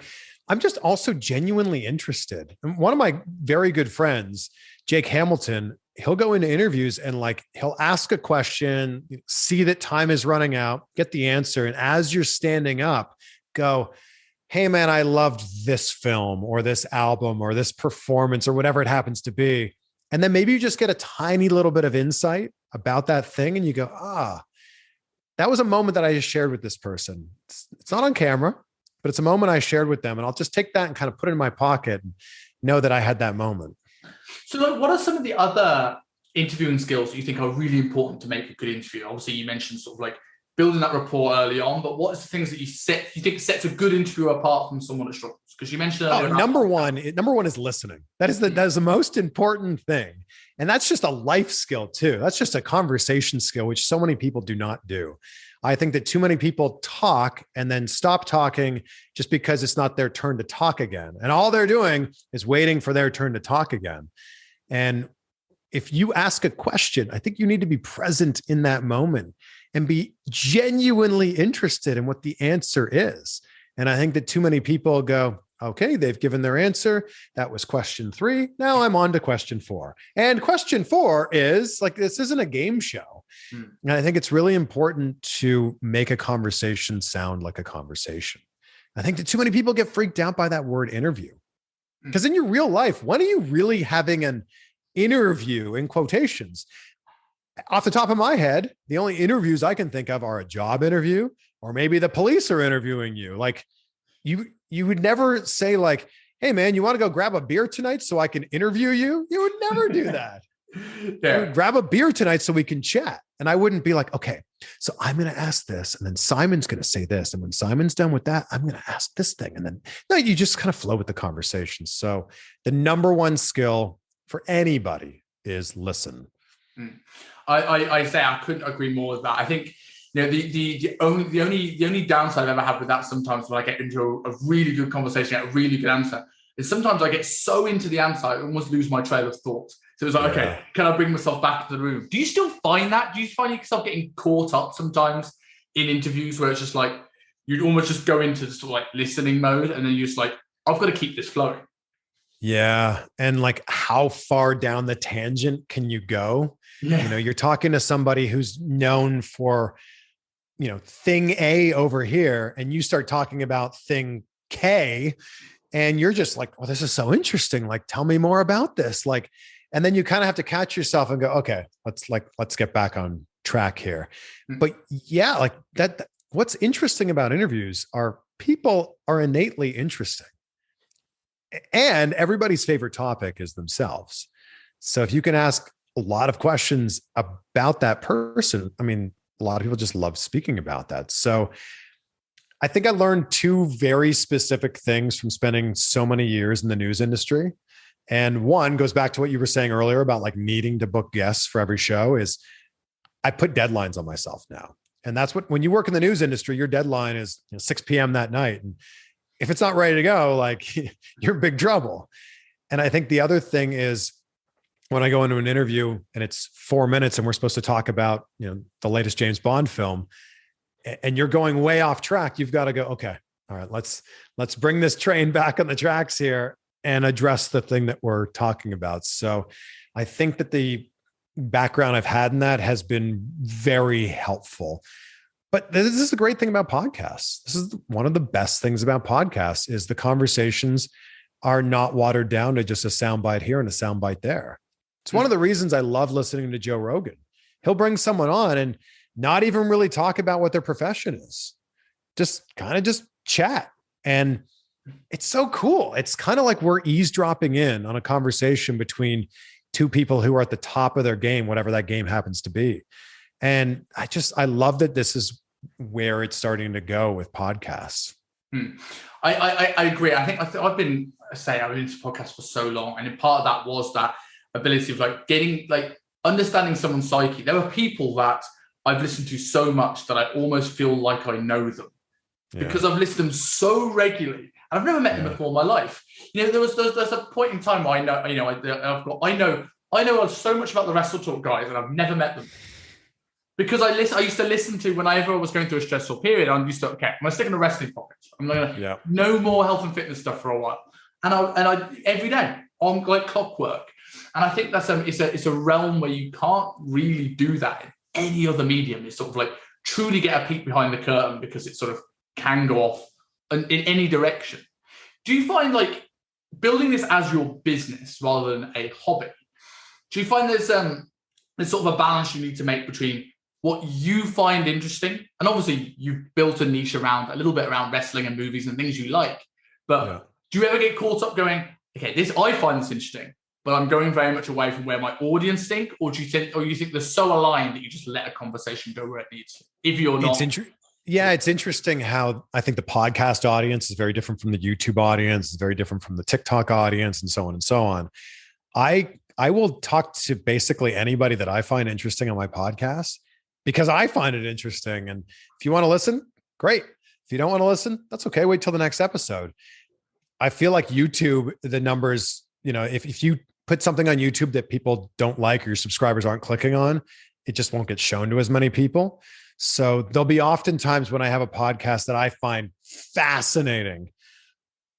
I'm just also genuinely interested. And one of my very good friends, Jake Hamilton, he'll go into interviews and he'll ask a question, see that time is running out, get the answer. And as you're standing up, go, hey man, I loved this film or this album or this performance or whatever it happens to be. And then maybe you just get a tiny little bit of insight about that thing. And you go, that was a moment that I just shared with this person. It's not on camera, but it's a moment I shared with them. And I'll just take that and kind of put it in my pocket and know that I had that moment. So what are some of the other interviewing skills that you think are really important to make a good interview? Obviously, you mentioned sort of like building that rapport early on, but what are the things that you think sets a good interview apart from someone that struggles? Because you mentioned earlier. Number one is listening. That is the most important thing. And that's just a life skill too. That's just a conversation skill, which so many people do not do. I think that too many people talk and then stop talking just because it's not their turn to talk again. And all they're doing is waiting for their turn to talk again. And if you ask a question, I think you need to be present in that moment and be genuinely interested in what the answer is. And I think that too many people go, okay, they've given their answer. That was question 3. Now I'm on to question 4. And question 4 is this isn't a game show. And I think it's really important to make a conversation sound like a conversation. I think that too many people get freaked out by that word interview. Because in your real life, when are you really having an interview in quotations? Off the top of my head, the only interviews I can think of are a job interview, or maybe the police are interviewing you. You would never say hey man, you want to go grab a beer tonight so I can interview you? You would never do that. Yeah. Grab a beer tonight so we can chat. And I wouldn't be like, okay, so I'm going to ask this. And then Simon's going to say this. And when Simon's done with that, I'm going to ask this thing. And then no, you just kind of flow with the conversation. So the number one skill for anybody is listen. I say I couldn't agree more with that. I think the only downside I've ever had with that sometimes when I get into a really good conversation, a really good answer, is sometimes I get so into the answer I almost lose my trail of thought. So it's like, okay, can I bring myself back to the room? Do you still find that? Do you find yourself getting caught up sometimes in interviews where it's just like you'd almost just go into sort of listening mode, and then you're just like, I've got to keep this flowing? Yeah. And how far down the tangent can you go? Yeah. You're talking to somebody who's known for, thing A over here, and you start talking about thing K, and you're just like, well, this is so interesting. Tell me more about this. And then you kind of have to catch yourself and go, okay, let's get back on track here. But yeah, that what's interesting about interviews are people are innately interesting. And everybody's favorite topic is themselves. So if you can ask a lot of questions about that person, I mean, a lot of people just love speaking about that. So I think I learned two very specific things from spending so many years in the news industry. And one goes back to what you were saying earlier about like needing to book guests for every show is I put deadlines on myself now. And that's what, when you work in the news industry, your deadline is 6 p.m. that night. And if it's not ready to go, like you're in big trouble. And I think the other thing is when I go into an interview and it's 4 minutes and we're supposed to talk about, the latest James Bond film, and you're going way off track, you've got to go, okay, all right, let's bring this train back on the tracks here and address the thing that we're talking about. So I think that the background I've had in that has been very helpful. But this is the great thing about podcasts. This is one of the best things about podcasts is the conversations are not watered down to just a soundbite here and a soundbite there. It's one of the reasons I love listening to Joe Rogan. He'll bring someone on and not even really talk about what their profession is. Just chat. And it's so cool. It's kind of like we're eavesdropping in on a conversation between two people who are at the top of their game, whatever that game happens to be. And I love that this is where it's starting to go with podcasts. I agree. I've been into podcasts for so long. And part of that was that ability of understanding someone's psyche. There are people that I've listened to so much that I almost feel like I know them because I've listened to them so regularly. I've never met them before in my life. There's a point in time where I know so much about the Wrestle Talk guys, and I've never met them because I used to listen to whenever I was going through a stressful period. I'm used to I'm going to stick in a wrestling podcast. I'm going to no more health and fitness stuff for a while, and I every day on like clockwork. And I think that's it's a realm where you can't really do that in any other medium. It's sort of like truly get a peek behind the curtain because it sort of can go off in any direction. Do you find like building this as your business rather than a hobby? Do you find there's sort of a balance you need to make between what you find interesting, and obviously you've built a niche around a little bit around wrestling and movies and things you like, but do you ever get caught up going, okay, I find this interesting, but I'm going very much away from where my audience think, or do you think they're so aligned that you just let a conversation go where it needs to? If you're not, it's interesting how I think the podcast audience is very different from the YouTube audience, it's very different from the TikTok audience, and so on and so on. I will talk to basically anybody that I find interesting on my podcast because I find it interesting. And if you want to listen, great. If you don't want to listen, that's okay. Wait till the next episode. I feel like YouTube, the numbers, if you put something on YouTube that people don't like or your subscribers aren't clicking on, it just won't get shown to as many people. So there'll be often times when I have a podcast that I find fascinating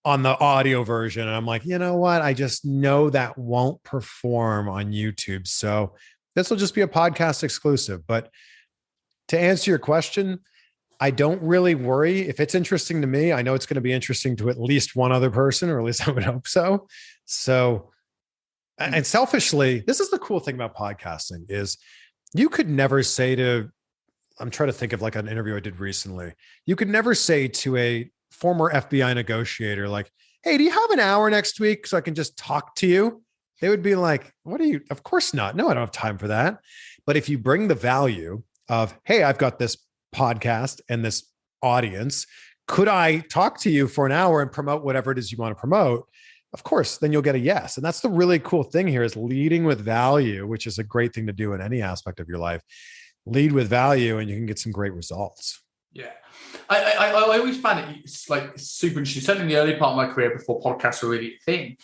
on the audio version. And I'm like, you know what? I just know that won't perform on YouTube. So this will just be a podcast exclusive. But to answer your question, I don't really worry. If it's interesting to me, I know it's going to be interesting to at least one other person, or at least I would hope so. So, and selfishly, this is the cool thing about podcasting is you could never say to, I'm trying to think of like an interview I did recently. You could never say to a former FBI negotiator, like, hey, do you have an hour next week so I can just talk to you? They would be like, of course not. No, I don't have time for that. But if you bring the value of, hey, I've got this podcast and this audience, could I talk to you for an hour and promote whatever it is you want to promote? Of course, then you'll get a yes. And that's the really cool thing here is leading with value, which is a great thing to do in any aspect of your life. Lead with value and you can get some great results. Yeah. I always found it's like super interesting. Certainly in the early part of my career before podcasts were really a thing,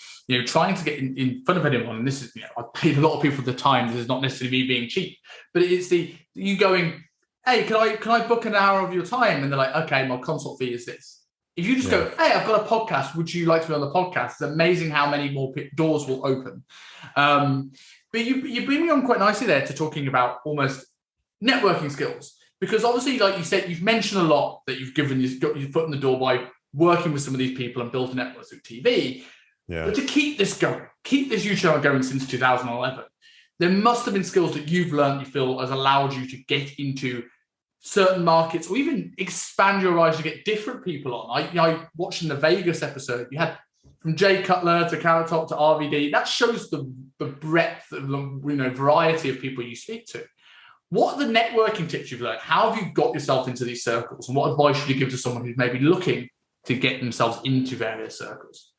trying to get in front of anyone. And this is, I paid a lot of people the time. This is not necessarily me being cheap, but it's you going, hey, can I book an hour of your time? And they're like, okay, my consult fee is this. If you just go, hey, I've got a podcast. Would you like to be on the podcast? It's amazing how many more doors will open. But you bring me on quite nicely there to talking about almost networking skills. Because obviously, like you said, you've mentioned a lot that you've got your foot in the door by working with some of these people and built a network through TV. Yeah. But to keep this going, keep this YouTube channel going since 2011, there must have been skills that you've learned, you feel, has allowed you to get into certain markets, or even expand your horizon to get different people on. I watched in the Vegas episode, you had from Jay Cutler to Carrot Top to RVD. That shows the breadth of variety of people you speak to. What are the networking tips you've learned? How have you got yourself into these circles? And what advice should you give to someone who's maybe looking to get themselves into various circles?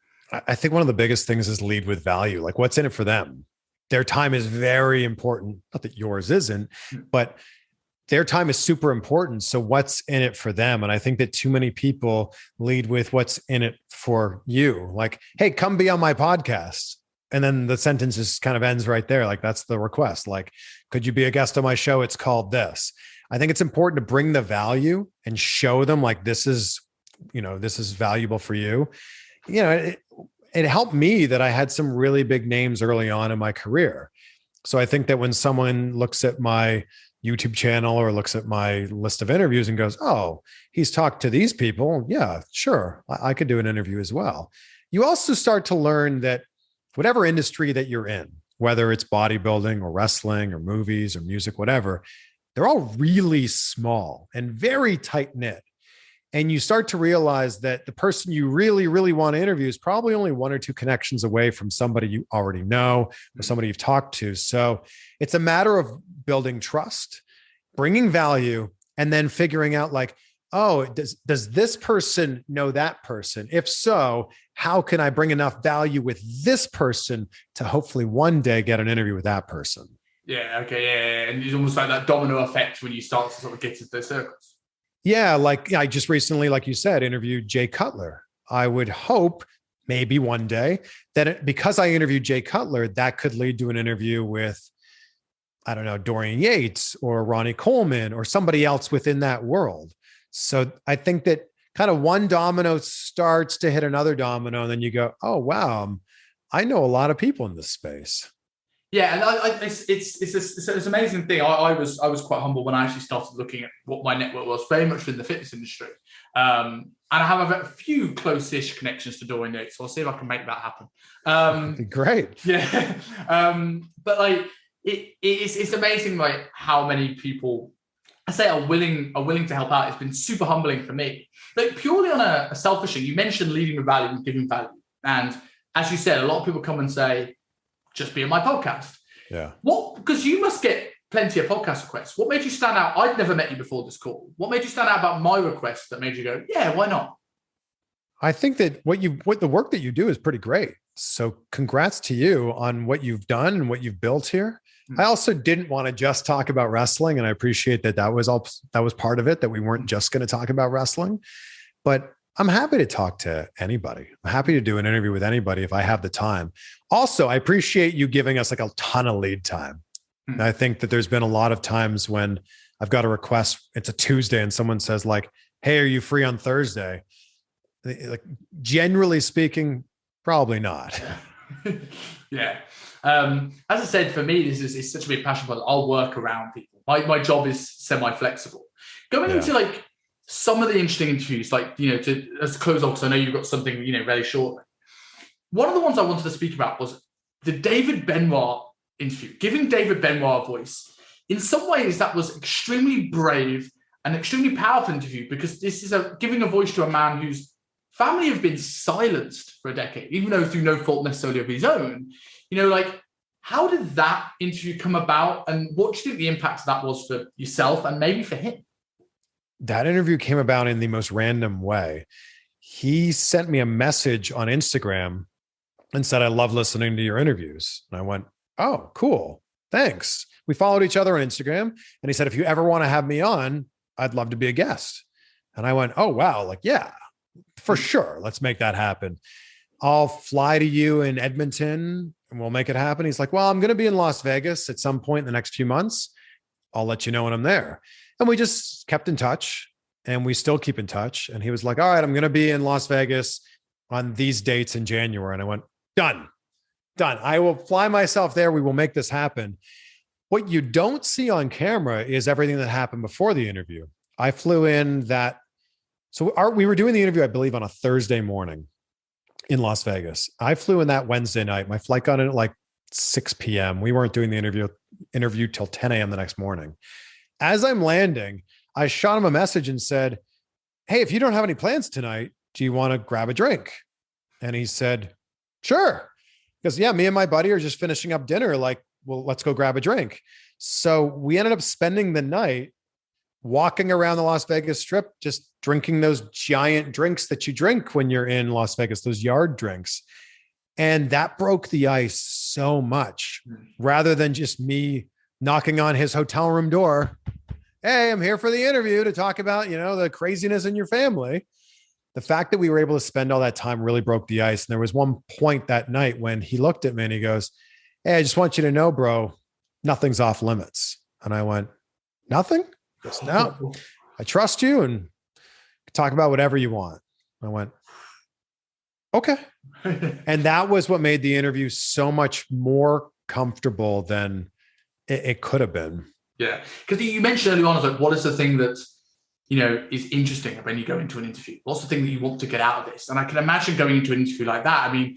I think one of the biggest things is lead with value. Like, what's in it for them? Their time is very important. Not that yours isn't, but their time is super important. So what's in it for them? And I think that too many people lead with what's in it for you. Like, hey, come be on my podcast. And then the sentence just kind of ends right there. Like, that's the request. Like, could you be a guest on my show? It's called this. I think it's important to bring the value and show them like, this is valuable for you. It helped me that I had some really big names early on in my career. So I think that when someone looks at my YouTube channel or looks at my list of interviews and goes, oh, he's talked to these people. Yeah, sure. I could do an interview as well. You also start to learn that whatever industry that you're in, whether it's bodybuilding or wrestling or movies or music, whatever, they're all really small and very tight knit. And you start to realize that the person you really, really want to interview is probably only one or two connections away from somebody you already know or somebody you've talked to. So it's a matter of building trust, bringing value, and then figuring out like, oh, does this person know that person? If so, how can I bring enough value with this person to hopefully one day get an interview with that person? Yeah. Okay. Yeah. And it's almost like that domino effect when you start to sort of get into those circles. Yeah, like I just recently, like you said, interviewed Jay Cutler. I would hope maybe one day that because I interviewed Jay Cutler, that could lead to an interview with, I don't know, Dorian Yates or Ronnie Coleman or somebody else within that world. So I think that kind of one domino starts to hit another domino, and then you go, oh, wow, I know a lot of people in this space. Yeah, and it's an amazing thing. I was quite humble when I actually started looking at what my network was, very much in the fitness industry. And I have a few close-ish connections to Dorian Yates, so I'll see if I can make that happen. That'd be great. Yeah, but like it's amazing, like how many people I say are willing to help out. It's been super humbling for me. Like purely on a selfish thing, you mentioned leading with value and giving value, and as you said, a lot of people come and say, just be on my podcast. Yeah. Because you must get plenty of podcast requests. What made you stand out? I'd never met you before this call. What made you stand out about my request that made you go, yeah, why not? I think that what the work that you do is pretty great. So congrats to you on what you've done and what you've built here. I also didn't want to just talk about wrestling, and I appreciate that was part of it, that we weren't just going to talk about wrestling, but I'm happy to talk to anybody. I'm happy to do an interview with anybody if I have the time. Also, I appreciate you giving us like a ton of lead time. And I think that there's been a lot of times when I've got a request, it's a Tuesday, and someone says like, hey, are you free on Thursday? Like, generally speaking, probably not. Yeah. As I said, for me, this is such a big passion, but I'll work around people. My job is semi-flexible. Going into like some of the interesting interviews, like, to as close off, because I know you've got something, very shortly. One of the ones I wanted to speak about was the David Benoit interview, giving David Benoit a voice. In some ways, that was extremely brave and extremely powerful interview, because this is giving a voice to a man whose family have been silenced for a decade, even though through no fault necessarily of his own. How did that interview come about, and what do you think the impact of that was for yourself and maybe for him? That interview came about in the most random way. He sent me a message on Instagram and said, I love listening to your interviews. And I went, oh, cool. Thanks. We followed each other on Instagram. And he said, if you ever want to have me on, I'd love to be a guest. And I went, oh, wow. Like, yeah, for sure. Let's make that happen. I'll fly to you in Edmonton and we'll make it happen. He's like, well, I'm going to be in Las Vegas at some point in the next few months. I'll let you know when I'm there. And we just kept in touch, and we still keep in touch. And he was like, all right, I'm going to be in Las Vegas on these dates in January. And I went, done. I will fly myself there. We will make this happen. What you don't see on camera is everything that happened before the interview. I flew in we were doing the interview, I believe, on a Thursday morning in Las Vegas. I flew in that Wednesday night. My flight got in at like 6 p.m. We weren't doing the interview till 10 a.m. the next morning. As I'm landing, I shot him a message and said, hey, if you don't have any plans tonight, do you want to grab a drink? And he said, sure. Because yeah, me and my buddy are just finishing up dinner. Like, well, let's go grab a drink. So we ended up spending the night walking around the Las Vegas Strip, just drinking those giant drinks that you drink when you're in Las Vegas, those yard drinks. And that broke the ice so much, rather than just me knocking on his hotel room door. Hey, I'm here for the interview to talk about, the craziness in your family. The fact that we were able to spend all that time really broke the ice. And there was one point that night when he looked at me and he goes, hey, I just want you to know, bro, nothing's off limits. And I went, nothing? He goes, no, I trust you and talk about whatever you want. I went, okay. And that was what made the interview so much more comfortable than it could have been. Yeah. Because you mentioned earlier on, like, what is the thing that, is interesting when you go into an interview? What's the thing that you want to get out of this? And I can imagine going into an interview like that. I mean,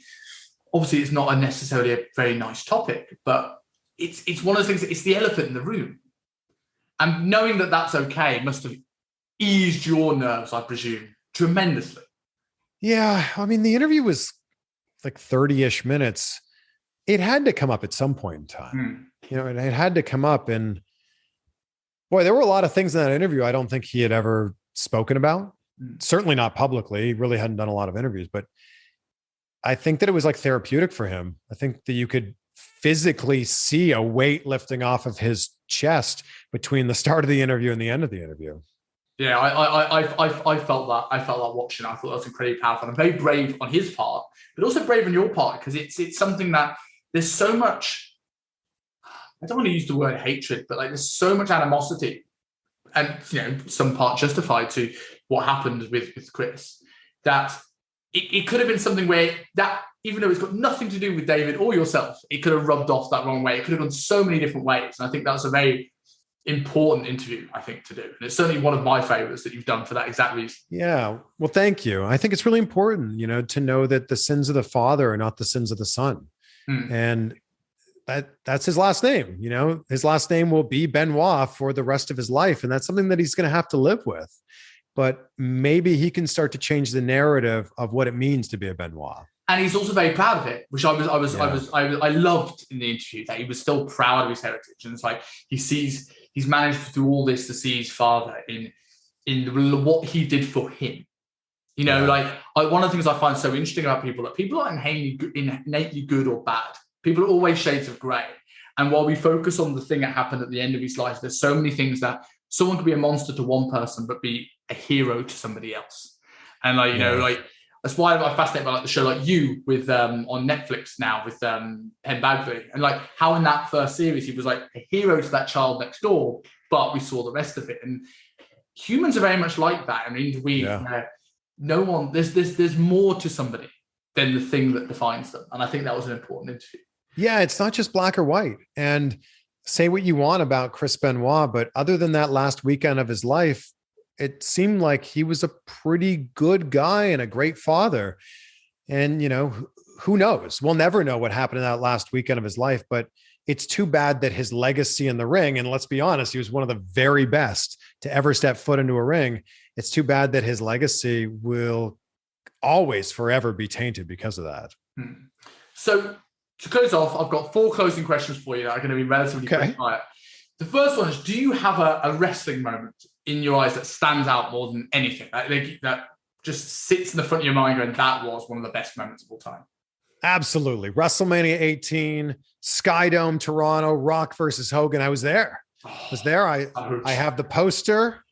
obviously it's not necessarily a very nice topic, but it's one of those things, it's the elephant in the room. And knowing that that's okay must have eased your nerves, I presume, tremendously. Yeah. I mean, the interview was like 30-ish minutes. It had to come up at some point in time. It had to come up. And boy, there were a lot of things in that interview I don't think he had ever spoken about. Certainly not publicly. He really hadn't done a lot of interviews, but I think that it was like therapeutic for him. I think that you could physically see a weight lifting off of his chest between the start of the interview and the end of the interview. Yeah, I felt that. I felt that watching. I thought that was incredibly powerful and very brave on his part, but also brave on your part, because it's something that there's so much. I don't want to use the word hatred, but like there's so much animosity, and some part justified to what happened with Chris, that it could have been something where that, even though it's got nothing to do with David or yourself, it could have rubbed off that wrong way. It could have gone so many different ways. And I think that's a very important interview, I think, to do. And it's certainly one of my favorites that you've done for that exact reason. Yeah. Well, thank you. I think it's really important, to know that the sins of the father are not the sins of the son. And that's his last name. His last name will be Benoit for the rest of his life. And that's something that he's going to have to live with. But maybe he can start to change the narrative of what it means to be a Benoit. And he's also very proud of it, which I loved in the interview, that he was still proud of his heritage. And it's like he's managed to do all this to see his father in what he did for him. One of the things I find so interesting about people, that people aren't innately good or bad. People are always shades of grey. And while we focus on the thing that happened at the end of his life, there's so many things that someone could be a monster to one person, but be a hero to somebody else. And that's why I'm fascinated by the show like You with on Netflix now with Penn Badgley, and how in that first series he was like a hero to that child next door, but we saw the rest of it. And humans are very much like that. I mean, there's more to somebody than the thing that defines them. And I think that was an important interview. Yeah, it's not just black or white. And say what you want about Chris Benoit, but other than that last weekend of his life, it seemed like he was a pretty good guy and a great father. And, who knows? We'll never know what happened in that last weekend of his life, but it's too bad that his legacy in the ring, and let's be honest, he was one of the very best to ever step foot into a ring. It's too bad that his legacy will always forever be tainted because of that. So to close off, I've got 4 closing questions for you that are going to be relatively quick fire. The first one is, do you have a wrestling moment in your eyes that stands out more than anything, that just sits in the front of your mind going, that was one of the best moments of all time? Absolutely. WrestleMania 18, Skydome, Toronto, Rock versus Hogan. I was there. I have the poster.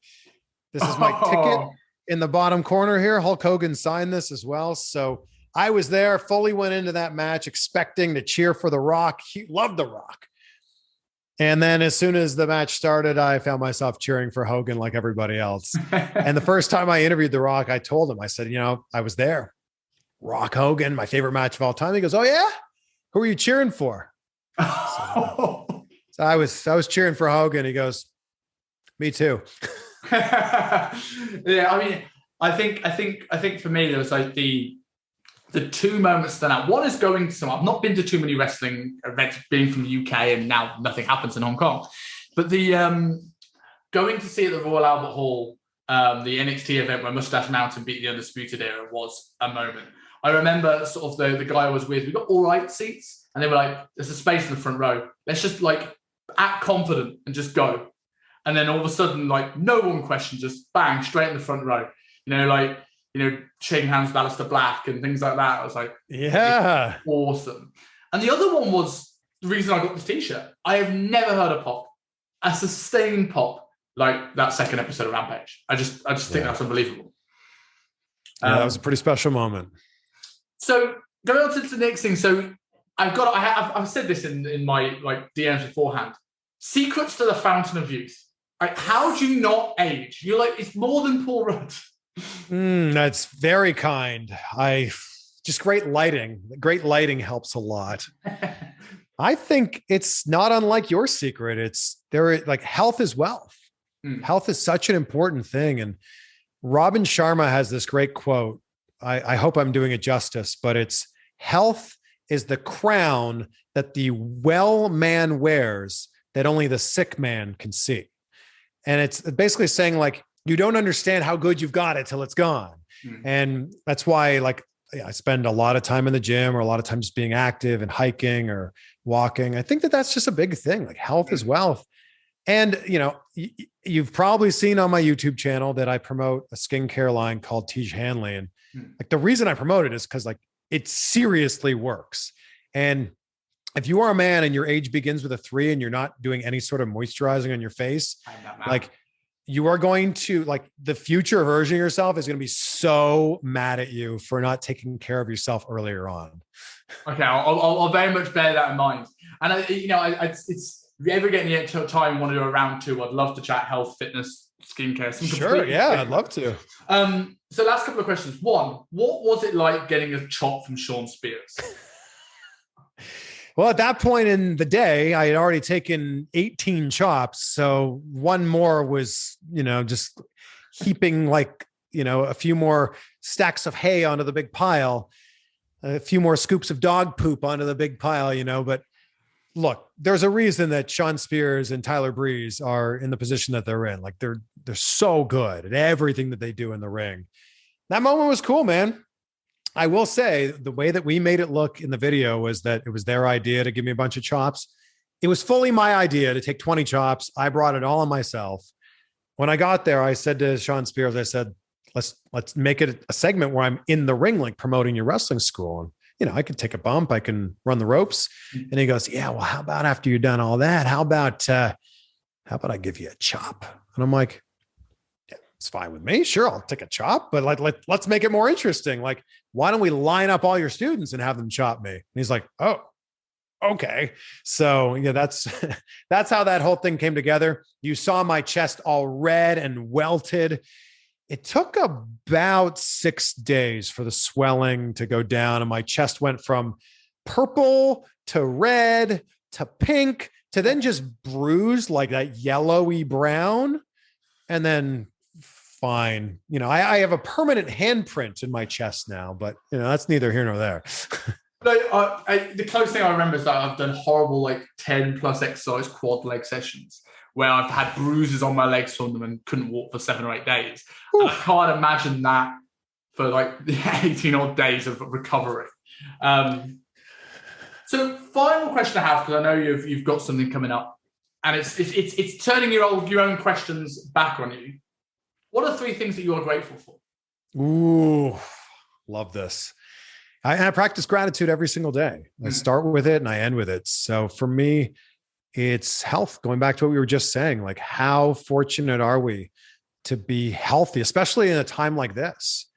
This is my ticket in the bottom corner here. Hulk Hogan signed this as well. So I was there, fully went into that match expecting to cheer for The Rock. He loved The Rock. And then as soon as the match started, I found myself cheering for Hogan like everybody else. And the first time I interviewed The Rock, I told him, I said, I was there. Rock Hogan, my favorite match of all time. He goes, oh yeah? Who are you cheering for? So I was cheering for Hogan. He goes, me too. Yeah, I mean, I think for me, there was like the 2 moments stand out. One is going to some, I've not been to too many wrestling events, being from the UK, and now nothing happens in Hong Kong. But the going to see at the Royal Albert Hall the NXT event where Mustache Mountain beat the Undisputed Era was a moment. I remember sort of the guy I was with, we got all right seats, and they were like, there's a space in the front row. Let's just like act confident and just go. And then all of a sudden, like no one questioned, just bang, straight in the front row. Shaking hands with Aleister Black and things like that. I was like, yeah, awesome. And the other one was the reason I got this t-shirt. I have never heard a pop, a sustained pop like that second episode of Rampage. I just think that's unbelievable. That was a pretty special moment. So going on to the next thing. So I've said this in my like DMs beforehand. Secrets to the Fountain of Youth. Like, how do you not age? You're like, it's more than Paul Rudd. That's very kind. Just great lighting. Great lighting helps a lot. I think it's not unlike your secret. It's like health is wealth. Health is such an important thing. And Robin Sharma has this great quote. I hope I'm doing it justice, but it's health is the crown that the well man wears that only the sick man can see. And it's basically saying like, you don't understand how good you've got it till it's gone. And that's why I spend a lot of time in the gym or a lot of time just being active and hiking or walking. I think that's just a big thing. Like health is wealth. And, you've probably seen on my YouTube channel that I promote a skincare line called Tiege Hanley. And like the reason I promote it is because like it seriously works. And if you are a man and your age begins with a 3 and you're not doing any sort of moisturizing on your face, like you are going to like the future version of yourself is going to be so mad at you for not taking care of yourself earlier on. Okay. I'll very much bear that in mind. And it's, if you ever get any time and want to do a round 2, I'd love to chat health, fitness, skincare. Sure. Yeah. I'd love to. So last couple of questions. One, what was it like getting a chop from Sean Spears? Well, at that point in the day, I had already taken 18 chops. So one more was, just heaping a few more stacks of hay onto the big pile, a few more scoops of dog poop onto the big pile, but look, there's a reason that Sean Spears and Tyler Breeze are in the position that they're in. Like they're so good at everything that they do in the ring. That moment was cool, man. I will say the way that we made it look in the video was that it was their idea to give me a bunch of chops. It was fully my idea to take 20 chops. I brought it all on myself. When I got there, I said to Sean Spears, I said, let's make it a segment where I'm in the ring, like promoting your wrestling school. And, I can take a bump. I can run the ropes. And he goes, yeah, well, how about after you've done all that? How about I give you a chop? And I'm like, yeah, it's fine with me. Sure. I'll take a chop, but let's make it more interesting. Like, why don't we line up all your students and have them chop me? And he's like, oh, okay. So yeah, that's how that whole thing came together. You saw my chest all red and welted. It took about 6 days for the swelling to go down. And my chest went from purple to red to pink to then just bruised like that yellowy brown. And then fine. I have a permanent handprint in my chest now, but that's neither here nor there. The closest thing I remember is that I've done horrible 10 plus exercise quad leg sessions where I've had bruises on my legs from them and couldn't walk for 7 or 8 days. And I can't imagine that for the 18 odd days of recovery. So final question I have, because I know you've got something coming up, and it's turning your own questions back on you. What are 3 things that you are grateful for? Ooh, love this. I practice gratitude every single day. I start with it and I end with it. So for me, it's health. Going back to what we were just saying, like how fortunate are we to be healthy, especially in a time like this?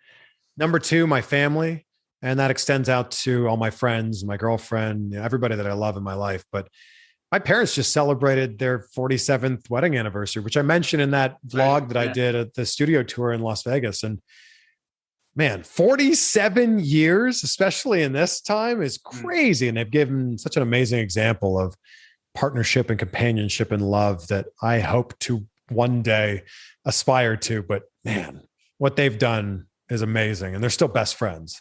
Number 2, my family. And that extends out to all my friends, my girlfriend, everybody that I love in my life. But my parents just celebrated their 47th wedding anniversary, which I mentioned in that vlog that I did at the studio tour in Las Vegas. And man, 47 years, especially in this time, is crazy. And they've given such an amazing example of partnership and companionship and love that I hope to one day aspire to. But man, what they've done is amazing. And they're still best friends.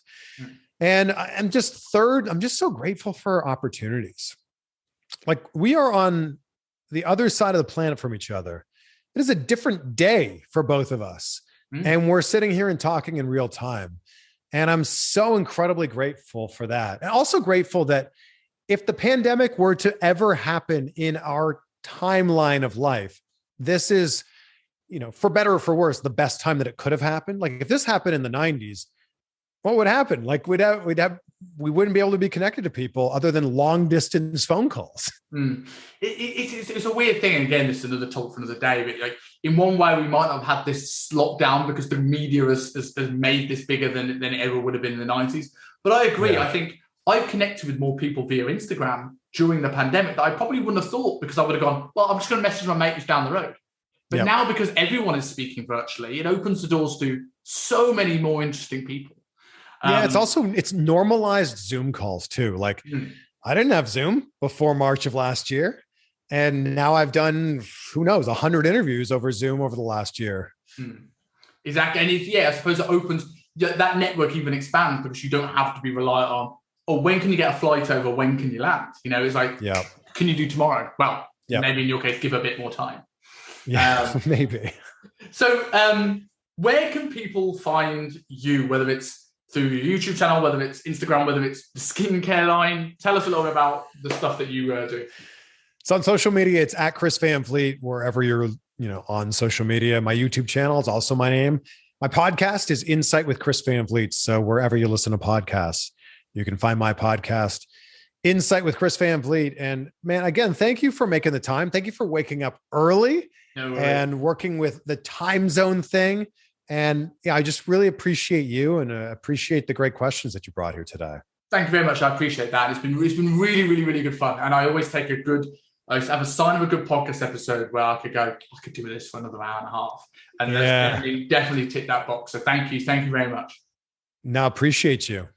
And I'm just so grateful for opportunities. Like we are on the other side of the planet from each other. it is a different day for both of us. And we're sitting here and talking in real time. And I'm so incredibly grateful for that. And also grateful that if the pandemic were to ever happen in our timeline of life, this is, for better or for worse, the best time that it could have happened. Like if this happened in the 90s, what would happen? Like we wouldn't be able to be connected to people other than long distance phone calls. It's a weird thing. And again, this is another talk for another day. But like in one way, we might not have had this lockdown because the media has made this bigger than it ever would have been in the 90s. But I agree. Yeah. I think I've connected with more people via Instagram during the pandemic that I probably wouldn't have thought, because I would have gone, well, I'm just going to message my mate who's down the road. But now, because everyone is speaking virtually, it opens the doors to so many more interesting people. Yeah, it's normalized Zoom calls too. Like I didn't have Zoom before March of last year. And now I've done, 100 interviews over Zoom over the last year. Exactly. And I suppose it opens, that network even expands, because you don't have to be reliant on, when can you get a flight over? When can you land? It's like, can you do tomorrow? Well, maybe in your case, give a bit more time. Yeah, maybe. So where can people find you, whether it's through your YouTube channel, whether it's Instagram, whether it's the skincare line? Tell us a little bit about the stuff that you do. So on social media, it's at Chris Van Vliet, wherever you're, on social media. My YouTube channel is also my name. My podcast is Insight with Chris Van Vliet. So wherever you listen to podcasts, you can find my podcast, Insight with Chris Van Vliet. And man, again, thank you for making the time. Thank you for waking up early and working with the time zone thing. And I just really appreciate you and appreciate the great questions that you brought here today. Thank you very much. I appreciate that. It's been really, really, really good fun. And I always take I used to have a sign of a good podcast episode where I could do this for another hour and a half. And definitely tick that box. So thank you. Thank you very much. No, appreciate you.